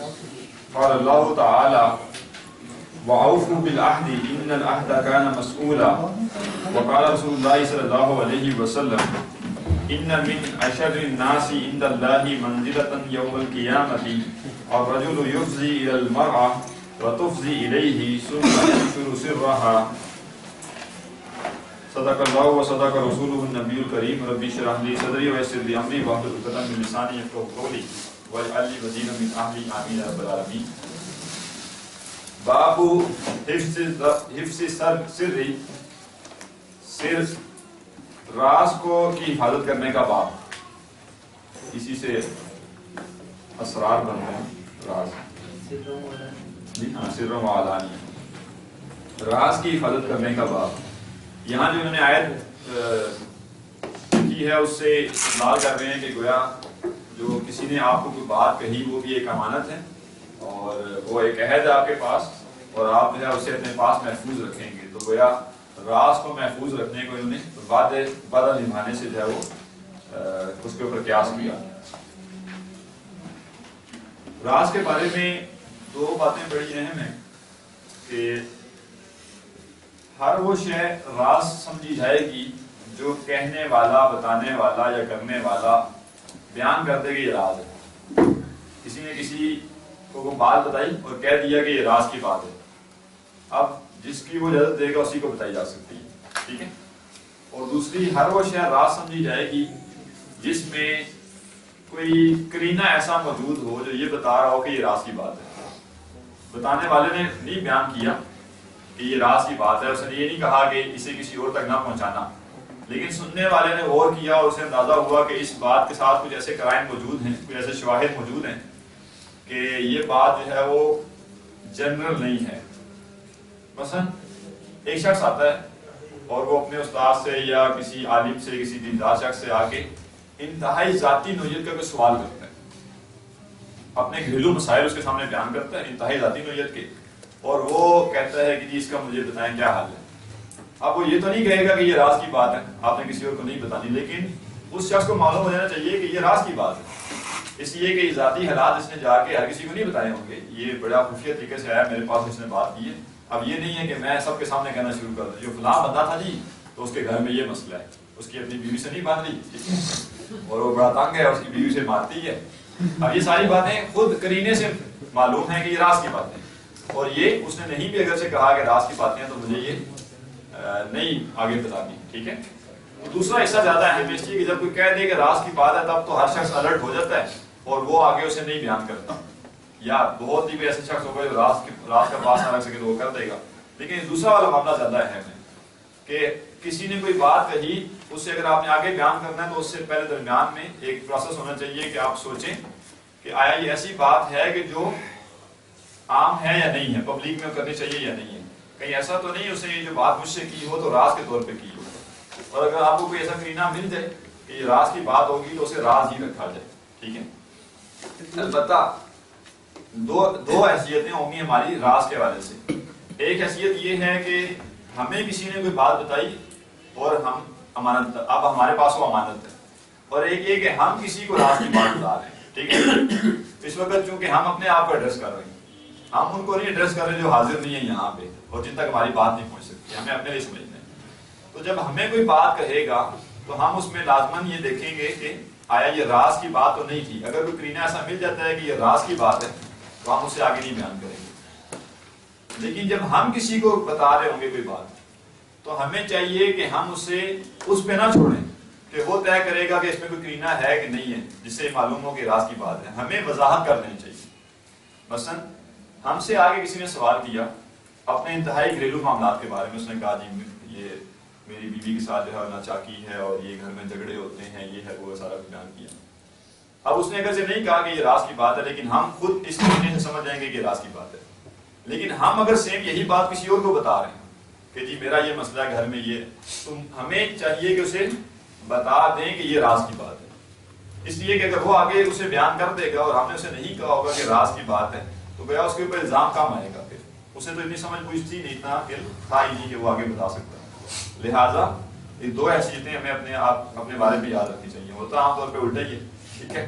قال اللہ تعالی وَأَوْفُوا بِالْعَهْدِ إِنَّ الْعَهْدَ كَانَ مَسْئُولًا وقال رسول اللہ صلی اللہ علیہ وسلم إِنَّ مِنْ أَشَرِّ النَّاسِ عِنْدَ اللَّهِ مَنْزِلَةً يَوْمَ الْقِيَامَةِ الرَّجُلُ يُفْضِي إِلَى الْمَرْأَةِ وَتُفْضِي إِلَيْهِ ثُمَّ يَنشُرُ سِرَّهَا صدق اللہ و صدق رسولہ النبی الکریم ربی اشرح لی صدری ویسر لی امری واحلل عقدۃ من لسانی یفقهوا قولی واجعل لی وزیرا من اہلی آمین یا رب العالمین۔ باب حفظ سر راز کو کی حفاظت کرنے کا باب، اسی سے اسرار بنتے ہیں راز، سر و علانی، راز کی حفاظت کرنے کا باب۔ یہاں جو انہوں نے آیت کی ہے اس سے استدلال کر رہے ہیں کہ گویا جو کسی نے آپ کو کوئی بات کہی وہ بھی ایک امانت ہے اور وہ ایک عہد ہے آپ کے پاس اور آپ جو ہے اسے اپنے پاس محفوظ رکھیں گے، تو گویا راز کو محفوظ رکھنے کو انہوں نے وعدہ نبھانے سے جو ہے وہ اس کے اوپر قیاس کیا۔ راز کے بارے میں دو باتیں بڑی اہم ہیں کہ ہر وہ شے راز سمجھی جائے گی جو کہنے والا، بتانے والا یا کرنے والا بیان کر دے گا یہ راز ہے۔ کسی نے کسی کو وہ بات بتائی اور کہہ دیا کہ یہ راز کی بات ہے، اب جس کی وہ اجازت دے گا اسی کو بتائی جا سکتی ہے، ٹھیک ہے۔ اور دوسری ہر وہ شے راز سمجھی جائے گی جس میں کوئی قرینہ ایسا موجود ہو جو یہ بتا رہا ہو کہ یہ راز کی بات ہے۔ بتانے والے نے نہیں بیان کیا کہ یہ راز کی بات ہے، اس نے یہ نہیں کہا کہ اسے کسی اور تک نہ پہنچانا، لیکن سننے والے نے غور کیا اور اسے اندازہ ہوا کہ اس بات کے ساتھ کچھ ایسے قرائن موجود ہیں، کچھ ایسے شواہد موجود ہیں کہ یہ بات جو ہے وہ جنرل نہیں ہے۔ مثلا ایک شخص آتا ہے اور وہ اپنے استاد سے یا کسی عالم سے، کسی دیندار شخص سے آ کے انتہائی ذاتی نوعیت کا کوئی سوال کرتا ہے، اپنے گھریلو مسائل اس کے سامنے بیان کرتا ہے انتہائی ذاتی نوعیت کے، اور وہ کہتا ہے کہ جی اس کا مجھے بتائیں کیا حال ہے۔ اب وہ یہ تو نہیں کہے گا کہ یہ راز کی بات ہے، آپ نے کسی اور کو نہیں بتانی، لیکن اس شخص کو معلوم ہو جانا چاہیے کہ یہ راز کی بات ہے، اس لیے کہ یہ ذاتی حالات اس نے جا کے ہر کسی کو نہیں بتائے ہوں گے، یہ بڑا خفیہ طریقے سے آیا میرے پاس، اس نے بات کی ہے۔ اب یہ نہیں ہے کہ میں سب کے سامنے کہنا شروع کر دوں جو فلاں بندہ تھا جی تو اس کے گھر میں یہ مسئلہ ہے، اس کی اپنی بیوی سے نہیں باندھ لی اور وہ بڑا تنگ ہے، اس کی بیوی سے مارتی ہے۔ اب یہ ساری باتیں خود قرینے سے معلوم ہیں کہ یہ راز کی باتیں، اور یہ اس نے نہیں بھی اگر سے کہا کہ راز کی باتیں ہیں تو مجھے یہ نہیں آگے بتانی، ٹھیک ہے۔ دوسرا حصہ زیادہ اہم ہے، اس لیے کہ جب کوئی کہہ دے کہ راز کی بات ہے تب تو ہر شخص الرٹ ہو جاتا ہے اور وہ آگے اسے نہیں بیان کرتا، یا بہت ہی کوئی ایسا شخص ہوگا جو راز کا پاس نہ رکھ سکے تو وہ کر دے گا۔ لیکن دوسرا والا معاملہ زیادہ اہم ہے کہ کسی نے کوئی بات کہی، اس سے اگر آپ نے آگے بیان کرنا ہے تو اس سے پہلے درمیان میں ایک پروسیس ہونا چاہیے کہ آپ سوچیں کہ آیا یہ ایسی بات ہے کہ جو عام ہے یا نہیں ہے، پبلک میں کرنی چاہیے یا نہیں ہے، کہیں ایسا تو نہیں اس نے یہ جو بات مجھ سے کی ہو تو راز کے طور پہ کی ہو، اور اگر آپ کو کوئی ایسا قرینہ مل جائے کہ یہ راز کی بات ہوگی تو اسے راز ہی رکھا جائے، ٹھیک ہے۔ البتہ دو حیثیتیں ہوں گی ہماری راز کے حوالے سے۔ ایک حیثیت یہ ہے کہ ہمیں کسی نے کوئی بات بتائی اور ہم امانت، اب ہمارے پاس وہ امانت ہے، اور ایک یہ کہ ہم کسی کو راز کی بات بتا رہے ہیں، ٹھیک ہے۔ اس وقت چونکہ ہم اپنے آپ کو ایڈریس کر رہے ہیں، ہم ان کو نہیں ایڈریس کر رہے جو حاضر نہیں ہیں یہاں پہ اور جن تک ہماری بات نہیں پہنچ سکتی، ہمیں اپنے لیے سمجھنا ہے۔ تو جب ہمیں کوئی بات کہے گا تو ہم اس میں لازماً یہ دیکھیں گے کہ آیا یہ راز کی بات تو نہیں تھی، اگر کوئی قرینہ ایسا مل جاتا ہے کہ یہ راز کی بات ہے تو ہم اسے آگے نہیں بیان کریں گے۔ لیکن جب ہم کسی کو بتا رہے ہوں گے کوئی بات تو ہمیں چاہیے کہ ہم اسے اس پہ نہ چھوڑیں کہ وہ طے کرے گا کہ اس میں کوئی قرینہ ہے کہ نہیں ہے جس سے معلوم ہو کہ راز کی بات ہے، ہمیں وضاحت کر دینی چاہیے۔ مثلا ہم سے آگے کسی نے سوال کیا اپنے انتہائی گھریلو معاملات کے بارے میں، اس نے کہا جی یہ میری بیوی کے ساتھ جو ہے ناچاکی ہے اور یہ گھر میں جھگڑے ہوتے ہیں، یہ ہے وہ سارا بیان کیا۔ اب اس نے اگر سے نہیں کہا کہ یہ راز کی بات ہے، لیکن ہم خود اس طریقے سے سمجھ جائیں گے کہ یہ راز کی بات ہے، لیکن ہم اگر سیم یہی بات کسی اور کو بتا رہے ہیں کہ جی میرا یہ مسئلہ ہے گھر میں یہ، تو ہمیں چاہیے کہ اسے بتا دیں کہ یہ راز کی بات ہے، اس لیے کہ اگر وہ آگے اسے بیان کر دے گا اور ہم نے اسے نہیں کہا ہوگا کہ راز کی بات ہے تو گویا اس کے اوپر الزام کم آئے گا، پھر اسے تو اتنی سمجھ پوچھتی نہیں، اتنا علم تھا ہی نہیں کہ وہ آگے بتا سکتا۔ لہٰذا یہ دو حیثیتیں ہمیں اپنے بارے میں یاد رکھنی چاہیے، ہوتا عام طور پہ الٹا ہی ہے، ٹھیک ہے۔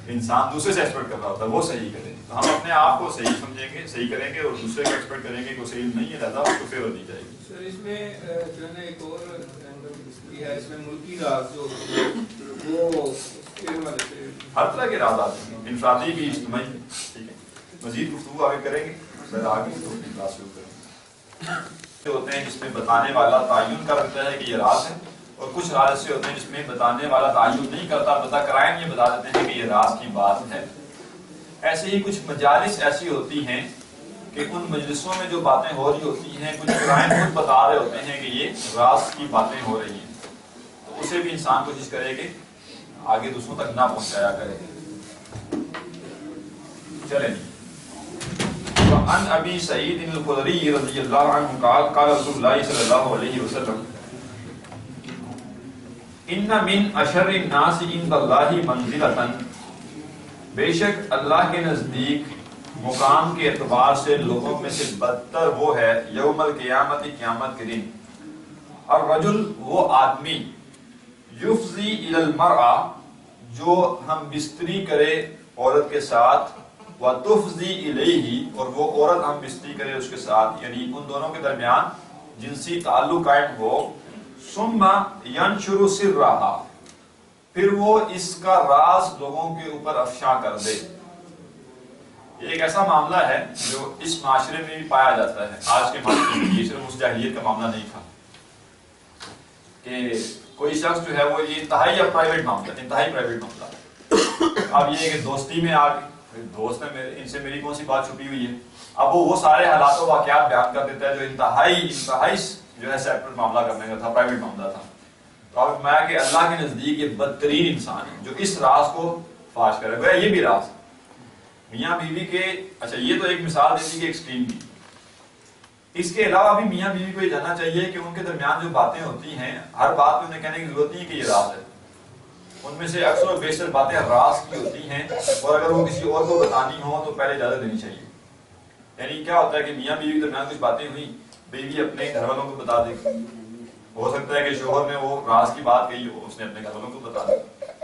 انسان دوسرے سے ایکسپیکٹ کر رہا ہوتا ہے وہ صحیح کرے، تو ہم اپنے آپ کو صحیح سمجھیں گے، صحیح کریں گے، اور دوسرے کو ایکسپیکٹ کریں گے کہ وہ صحیح نہیں ہے لہٰذا اس کو فیور دی جائے گی۔ سر اس میں جو ہے نا ایک اور ہے، اس میں ملکی راز جو ہوتی ہے وہ کے حوالے سے ہر طرح کے راز آتے ہیں، انفرادی بھی اجتماعی بھی، ٹھیک ہے۔ مزید گفتگو آگے کریں گے، سر آگے تو اپنی کلاس شروع کریں گے۔ ہوتے ہیں جس میں بتانے والا تعین کر دیتا ہے کہ یہ راز ہے، اور کچھ راز ایسے ہوتے ہیں جس میں بتانے والا تعین نہیں کرتا، بتا کرائم یہ بتا دیتے ہیں کہ یہ راز کی بات ہے۔ ایسے ہی کچھ مجالس ایسی ہوتی ہیں کہ ان مجلسوں میں جو باتیں ہو رہی ہوتی ہیں کچھ کرائم خود بتا رہے ہوتے ہیں کہ یہ راز کی باتیں ہو رہی ہیں، تو اسے بھی انسان کوشش کرے کہ آگے دوسروں تک نہ پہنچایا کرے۔ چلیں وعن ابی سعید الخدری رضی اللہ عنہ قال قال رسول اللہ صلی اللہ علیہ وسلم ان من اشر الناس عند اللہ منزلۃ، بے شک اللہ کے نزدیک مقام کے اعتبار سے لوگوں میں سے بدتر وہ ہے یوم القیامت، قیامت کے دن، الرجل وہ آدمی، یفضی الی المرأة جو ہم بستری کرے عورت کے ساتھ، وتفضی الیہ اور وہ عورت ہم بستری کرے اس کے ساتھ، یعنی ان دونوں کے درمیان جنسی تعلق قائم ہو، ثم ینشر سرہا پھر وہ اس کا راز لوگوں کے اوپر افشا کر دے۔ یہ ایک ایسا معاملہ ہے جو اس معاشرے میں بھی پایا جاتا ہے، آج کے معاشرے میں، یہ صرف اس جاہلیت کا معاملہ نہیں تھا کہ کوئی شخص جو ہے وہ یہ انتہائی پرائیویٹ معاملہ، انتہائی پرائیویٹ معاملہ، اب یہ کہ دوستی میں آ کے دوست ہے میرے، ان سے میری کون سی بات چھپی ہوئی ہے، اب وہ سارے حالات و واقعات بیان کر دیتا ہے جو انتہائی جو ہے سیپریٹ معاملہ کرنے کا تھا، پرائیویٹ معاملہ تھا۔ تو اب میں کہ اللہ کے نزدیک یہ بدترین انسان ہے جو اس راز کو فاش کرے گا، یہ بھی راز میاں بیوی کے، اچھا یہ تو ایک مثال دیتی کہ ایکسٹریم کی، اس کے علاوہ بھی میاں بیوی کو یہ جاننا چاہیے کہ ان کے درمیان جو باتیں ہوتی ہیں ہر بات میں انہیں کہنے کی ضرورت نہیں ہے کہ یہ راز ہے، ان میں سے اکثر و بیشتر باتیں راز کی ہوتی ہیں، اور اگر وہ کسی اور کو بتانی ہو تو پہلے اجازت دینی چاہیے۔ یعنی کیا ہوتا ہے کہ میاں بیوی کے درمیان کچھ باتیں ہوئی، بیوی اپنے گھر والوں کو بتا دے، ہو سکتا ہے کہ شوہر نے وہ راز کی بات کہی ہو، اس نے اپنے گھر والوں کو بتا دی،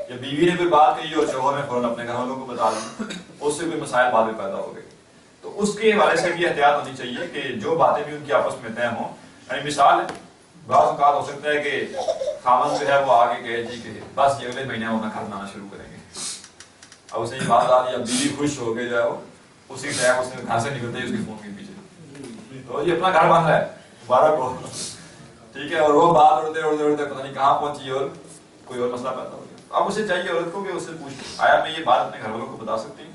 یا بیوی نے کوئی بات کہی اور شوہر نے فوراً اپنے گھر والوں کو بتا دی، اس سے کوئی مسائل بعد میں پیدا ہو گئے، تو اس کے حوالے سے بھی احتیاط ہونی چاہیے کہ جو باتیں بھی ان کی آپس میں طے ہوں۔ یعنی مثال ہے، بعض اوقات ہو سکتا ہے کہ خاوند جو ہے وہ آگے کہے جی کہ بس یہ اگلے مہینے وہ میں گھر بنانا شروع کریں گے، اب اسے یہ بات آ رہی ہے، اب بیوی خوش ہو کے جو ہے وہ اسی ٹائم اس نے گھر سے نکلتے ہی اس کے فون کے پیچھے، تو یہ اپنا گھر بن رہا ہے مبارک ہو، ٹھیک ہے، اور وہ بات اڑتے پتہ نہیں کہاں پہنچی اور کوئی اور مسئلہ پیدا ہو گیا۔ اب اسے چاہیے عورت کو کہ اس سے پوچھ آیا میں یہ بات اپنے گھر والوں کو بتا سکتی ہوں؟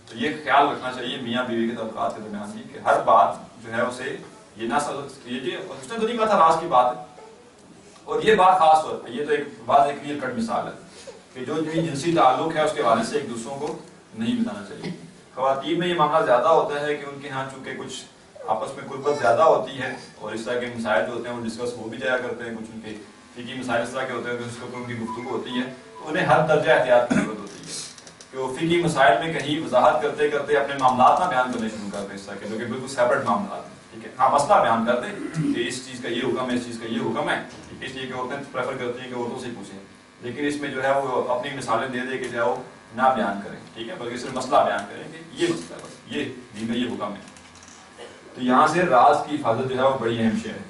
تو یہ خیال رکھنا چاہیے میاں بیوی کے تعلقات کے درمیان بھی کہ ہر بات جو ہے اسے یہ نہ سمجھ یہ اس نے تو نہیں کہا تھا راز کی بات ہے، اور یہ بات خاص طور پہ یہ تو ایک بات ایک کلیئر کٹ مثال ہے کہ جو بھی جنسی تعلق ہے اس کے حوالے سے ایک دوسروں کو نہیں بتانا چاہیے۔ خواتین میں یہ معاملہ زیادہ ہوتا ہے کہ ان کے ہاں چونکہ کچھ آپس میں قربت زیادہ ہوتی ہے اور اس طرح کے مسائل جو ہوتے ہیں وہ ڈسکس ہو بھی جایا کرتے ہیں، کچھ ان کے فقہی مسائل اس طرح کے ہوتے ہیں کہ اس کے اوپر ان کی گفتگو ہوتی ہے، تو انہیں ہر درجہ احتیاط کی ضرورت ہوتی ہے کہ وہ فقہی مسائل میں کہیں وضاحت کرتے کرتے اپنے معاملات نہ بیان کرنے شروع کرتے، اس طرح کے جو کہ بالکل سیپریٹ معاملات ہیں، ٹھیک ہے، ہاں مسئلہ بیان کرتے کہ اس چیز کا یہ حکم ہے، اس چیز کا یہ حکم ہے، اس لیے کہ عورتیں پریفر کرتی ہیں کہ عورتوں سے پوچھیں، لیکن اس میں جو ہے وہ اپنی مثالیں دے دے کہ جو ہے وہ نہ بیان کریں، ٹھیک ہے، بلکہ صرف مسئلہ بیان کریں کہ یہ مسئلہ ہے، بس یہ دین کا یہ حکم ہے۔ تو یہاں سے راز کی حفاظت جو ہے وہ بڑی اہم شے ہے۔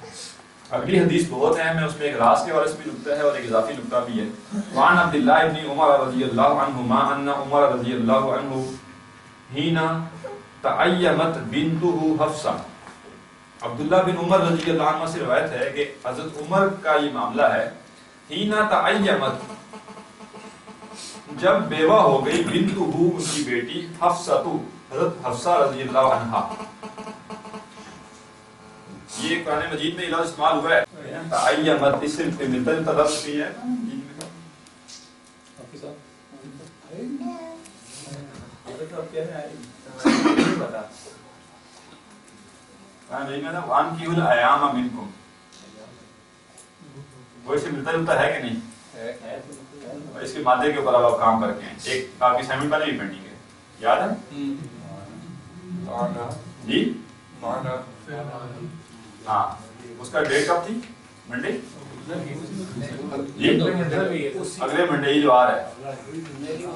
اگلی حدیث بہت اہم ہے، اس میں ایک راز کے حوالے سے بھی نکتہ ہے اور ایک اضافی نکتہ بھی ہے۔ وعن عبداللہ ابن عمر رضی اللہ عنہما ان عمر رضی اللہ عنہ حین تعیمت بنتہ حفصہ، عبداللہ بن عمر رضی اللہ عنہ سے روایت ہے کہ حضرت عمر کا یہ معاملہ ہے، حین تعیمت جب بیوہ ہو گئی، بنتہ ان کی بیٹی، حفصہ حضرت حفصہ رضی اللہ عنہا، یہ قرآن مجید میں لفظ استعمال ہوا ہے، تعیمت اس سے ملتا لفظ بھی ہے، وان کی الایام منکم، وہ اس سے ملتا جلتا ہے کہ نہیں؟ اس کے مادے کے اوپر آپ کام کر کے ہیں، ایک آپ کی سیمنٹ پہلے بھی پینڈنگ ہے، یاد ہے جی؟ ہاں، اس کا ڈیٹ کب تھی؟ منڈے جی، اگلے منڈے ہی جو آ رہا ہے،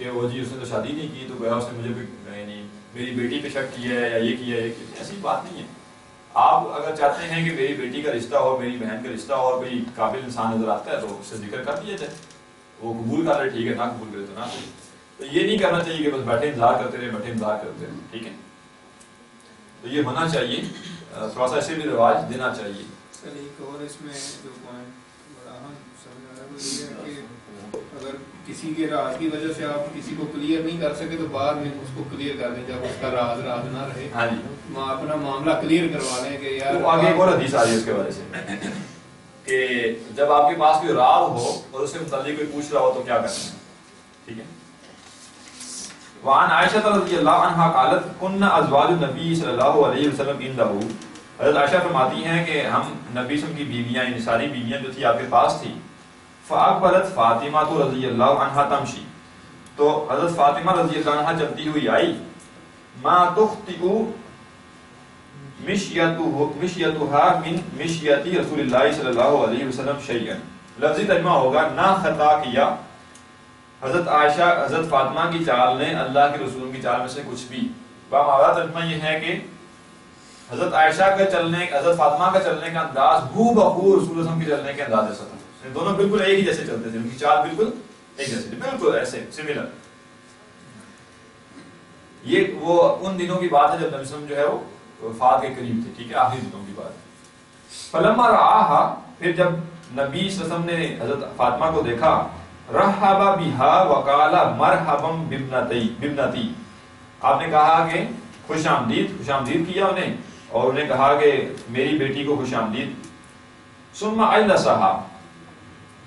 کہ وہ جی اس نے تو شادی نہیں کی تو گیا اس نے مجھے بھی یعنی میری بیٹی پہ شک کیا ہے یا یہ کیا ہے، ایسی بات نہیں ہے. آپ اگر چاہتے ہیں کہ میری بیٹی کا رشتہ ہو، میری بہن کا رشتہ ہو اور کوئی قابل انسان نظر آتا ہے تو اس سے ذکر کر دیا جائے. وہ قبول کر رہے ٹھیک ہے، نہ قبول کرے تو نہ صحیح. تو یہ نہیں کرنا چاہیے کہ بس بیٹھے انتظار کرتے رہے، بیٹھے انتظار کرتے رہے. ٹھیک ہے، تو یہ ہونا چاہیے، تھوڑا سا اسے بھی رواج دینا چاہیے. سر ایک اور اس میں جو پوائنٹ بڑا اہم سمجھ آ رہا ہے وہ یہ ہے کہ اگر کسی کے راز کی وجہ سے آپ کسی کو کلیئر نہیں کر سکے تو بعد میں اس کو کلیئر کر دیں جب اس کا راز نہ رہے. ہاں جی، اپنا معاملہ کلیئر کروا لیں کہ یار. تو آگے ایک اور حدیث آ رہی ہے اس کے بارے سے کہ جب آپ کے پاس کوئی راز ہو اور اس سے متعلق کوئی پوچھ رہا ہو تو کیا کرنا ہے. ٹھیک ہے. وعن عائشہ رضی اللہ عنہا قالت کن ازواج النبی صلی اللہ علیہ وسلم عنده. حضرت عائشہ فرماتی ہیں کہ ہم نبی صلی اللہ علیہ وسلم کی بیویاں یعنی ساری بیویاں جو تھی آپ کے پاس تھی. فاقبلت فاطمہ رضی اللہ عنہا تمشی. تو حضرت فاطمہ رضی اللہ عنہا چلتی ہوئی آئی. ما تخطئ مشیتها من مشیتی رسول اللہ صلی اللہ علیہ وسلم شیئا. لفظی ترجمہ ہوگا نہ خطا کیا حضرت عائشہ حضرت فاطمہ کی چال نے اللہ کے رسول کی چال میں سے کچھ بھی. بہذا ترجمہ یہ ہے کہ حضرت عائشہ کا چلنے، حضرت فاطمہ کا چلنے کا انداز ہو بہو رسول اللہ کے چلنے کے انداز جیسا تھا. دونوں بالکل ایک ہی جیسے چلتے تھے، ان کی چال بالکل ایک جیسے، بالکل ایسے سملر. یہ وہ ان دنوں کی بات ہے جب نبی صلی اللہ علیہ وسلم جو ہے وہ وفات کے قریب تھے. ٹھیک ہے، آخری دنوں کی بات. فلما رآہا، پھر جب نبی صلی اللہ علیہ وسلم نے حضرت فاطمہ کو دیکھا، رحب بها وقال مرحبا بابنتی. آپ نے کہا کہ خوش آمدید کیا انہیں اور انہیں کہا کہ میری بیٹی کو خوش آمدید. ثم اجلسها،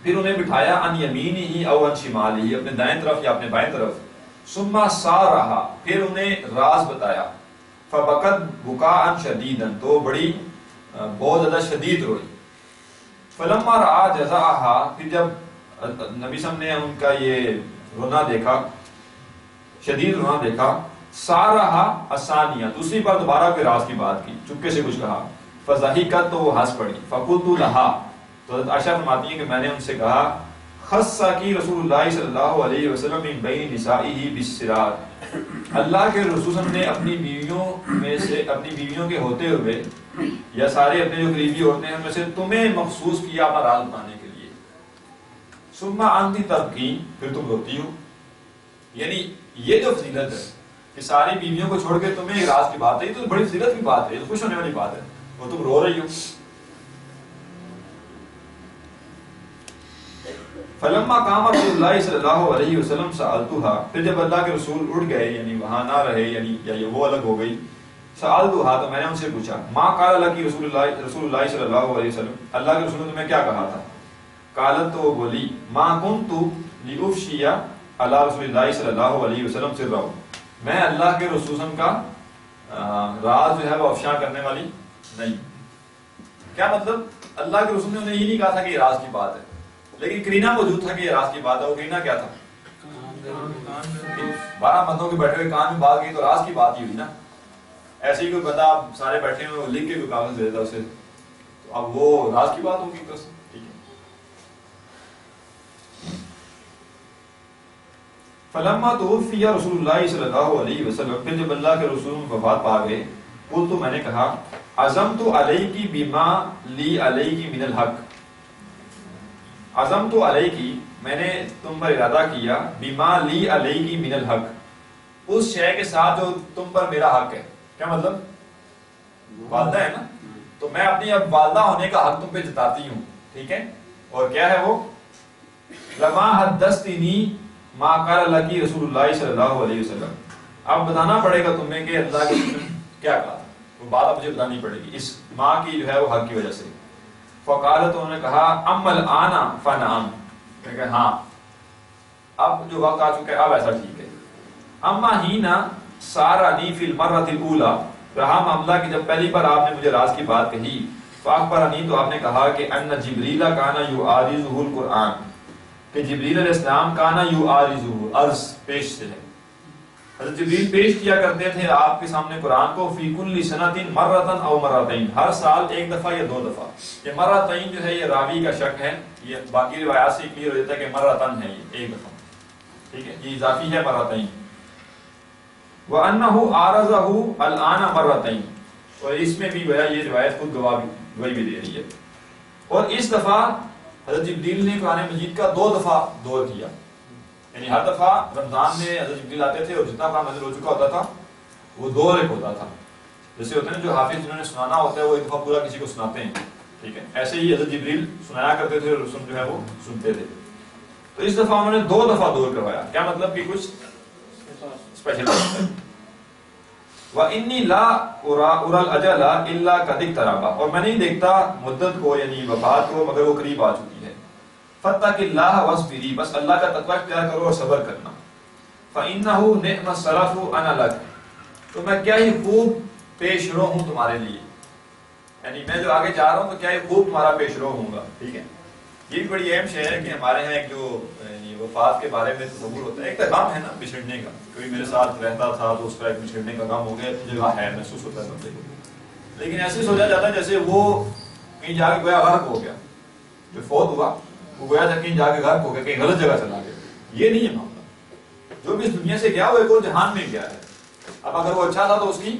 پھر انہیں بٹھایا عن یمینہ او عن شمالہ، اپنے دائیں طرف یا اپنے بائیں طرف. ثم سارہا، پھر انہیں راز بتایا. فبکت بکاء شدیدا، تو بڑی بہت زیادہ شدید روئی. فلما رآ جزاءها، پھر جب نبی صلی اللہ علیہ وسلم نے ان کا یہ رونا دیکھا، شدید رونا دیکھا، سارہا الثانیہ، دوسری بار دوبارہ کوئی راز کی بات کی، چپکے سے کچھ کہا. فضحکت، تو وہ ہنس پڑی. فقلت لها، تو حضرت عائشہ فرماتی ہیں کہ میں نے ان سے کہا خصکی رسول اللہ صلی اللہ علیہ وسلم من بین نسائہ بالسرار. اللہ کے رسول نے اپنی بیویوں میں سے، اپنی بیویوں کے ہوتے ہوئے یا سارے اپنے جو قریبی ہوتے ہیں ان میں سے تمہیں مخصوص کیا اپنا راز بتانے کے لیے. ثم انت تبکی، پھر تم روتی ہو. یعنی یہ جو فضیلت ہے کہ ساری بیویوں کو چھوڑ کے تمہیں ایک راز کی بات ہے، یہ تو بڑی فضیلت کی بات ہے، خوش ہونے والی بات ہے، اور تم رو رہی ہو. فلما قام رسول اللہ صلی اللہ علیہ وسلم سألتها، پھر جب اللہ کے رسول اٹھ گئے یعنی وہاں نہ رہے، یعنی یا یہ وہ الگ ہو گئی. سألتها، تو میں نے ان سے پوچھا ما قال لك رسول اللہ صلی اللہ علیہ وسلم، اللہ کے رسول نے تمہیں کیا کہا تھا. قالت، تو وہ بولی ما كنت لأفشي على رسول اللہ صلی اللہ علیہ وسلم سرہ، میں اللہ کے رسول کا راز جو ہے وہ افشا کرنے والی نہیں. کیا مطلب؟ اللہ کے رسول نے انہیں یہ نہیں کہا تھا کہ یہ راز کی بات ہے، لیکن کرینہ موجود تھا کہ یہ راز کی بات ہے. وہ کرینہ کیا تھا؟ 12 بندوں کے بیٹھے ہوئے کان میں بات گئی تو راز کی بات ہی ہوئی نا. ایسے ہی کوئی بندہ سارے بیٹھے ہوئے لکھ کے کوئی کاغذ دے دیتا اسے، تو اب وہ راز کی بات ہوگی بس. ٹھیک ہے. فلما توفی رسول اللہ صلی اللہ علیہ وسلم، پھر جب اللہ کے رسول وفات پا گئے، قلت، تو میں نے کہا عزمت علیکی بما لی علیکی من الحق. عزمت علیکی، میں نے تم پر ارادہ کیا، بما لی علیکی من الحق، اس شے کے ساتھ جو تم پر میرا حق ہے. کیا مطلب؟ والدہ ہے نا، تو میں اپنی اب والدہ ہونے کا حق تم پہ جتاتی ہوں. ٹھیک ہے. اور کیا ہے وہ؟ لما حدثتنی ما قال لکی رسول اللہ صلی اللہ علیہ وسلم، اب بتانا پڑے گا تمہیں کہ اللہ کے رسول کیا کہا تھا. وہ بات اب مجھے بتانی پڑے گی اس ماں کی جو ہے وہ حق کی وجہ سے. فقالت، انہوں نے کہا ام الآن فنعم، میں کہا ہاں اب جو وقت آ چکا ہے اب ایسا ٹھیک ہے. اما ہینا سارانی فی المرۃ الاولی، رہا معاملہ کہ جب پہلی بار آپ نے مجھے راز کی بات کہی، فاخبرنی، تو آپ نے کہا کہ ان جبریل کان یعارضہ القرآن، کہ جبریل علیہ السلام کانا یعارضہ، عرض پیش سے ہے، حضرت جبریل پیش کیا کرتے تھے آپ کے سامنے قرآن کو، فی کل سنۃ مرۃ او مرتین، ہر سال ایک دفعہ یا 2 دفعہ. یہ مرتین جو ہے یہ راوی کا شک ہے، یہ باقی روایات سے کلیئر ہو جاتا ہے کہ مرتن ہے یہ ایک دفعہ. ٹھیک ہے، یہ اضافی ہے مرتين، وَأَنَّهُ عَارَضَهُ الْآنَ مرتين، اور اس میں بھی گویا یہ روایت خود گواہی بھی دے رہی ہے. اور اس دفعہ حضرت جبریل نے قرآن مجید کا 2 دفعہ دور کیا، یعنی ہر دفعہ رمضان میں حضرت جبریل آتے تھے اور جتنا قرآن نازل ہو چکا ہوتا تھا وہ 2 ایک ہوتا تھا. جیسے ہوتے ہیں جو حافظ جنہوں نے سنانا ہوتا ہے وہ ایک دفعہ پورا کسی کو سناتے ہیں، ٹھیک ہے، ایسے ہی حضرت جبریل سنایا کرتے تھے اور رسول جو ہے وہ سنتے تھے. تو اس دفعہ انہوں نے 2 دفعہ دور کروایا. کیا مطلب کہ کچھ اسپیشل ہے. وَإِنِّي لَا أُرَى الْأَجَلَ إِلَّا قَدِ اقْتَرَبَ، اور میں نہیں دیکھتا مدت کو یعنی وفات کو مگر وہ قریب آ چکی ہے. فَاتَّقِ اللَّهَ وَاصْبِرِي، بس اللہ کا تقوی اختیار کرو اور صبر کرنا. فَإِنَّهُ نِعْمَ السَّلَفُ أَنَا لَكَ، تو میں کیا ہی خوب پیش رو ہوں تمہارے لیے، یعنی میں جو آگے جا رہا ہوں تو کیا ہی خوب تمہارا پیش رو ہوں گا. ٹھیک ہے، یہ بھی بڑی اہم شے ہے کہ ہمارے ہاں ایک جو وفات کے بارے میں تصور ہوتا ہے، ایک تو غم ہے نا بچھڑنے کا، کوئی میرے ساتھ رہتا تھا تو اس کا ایک بچھڑنے کا غم ہو گیا، جگہ ہے محسوس ہوتا ہے بندے کو. لیکن ایسے سوچا جاتا ہے جیسے وہ کہیں جا کے گویا غرق ہو گیا، جو فوت ہوا وہ گویا جا کہیں جا کے غرق ہو گیا، کہیں غلط جگہ چلا گیا. یہ نہیں ہے معاملہ، جو بھی اس دنیا سے گیا وہ ایک اور جہان میں گیا ہے. اب اگر وہ اچھا تھا تو اس کی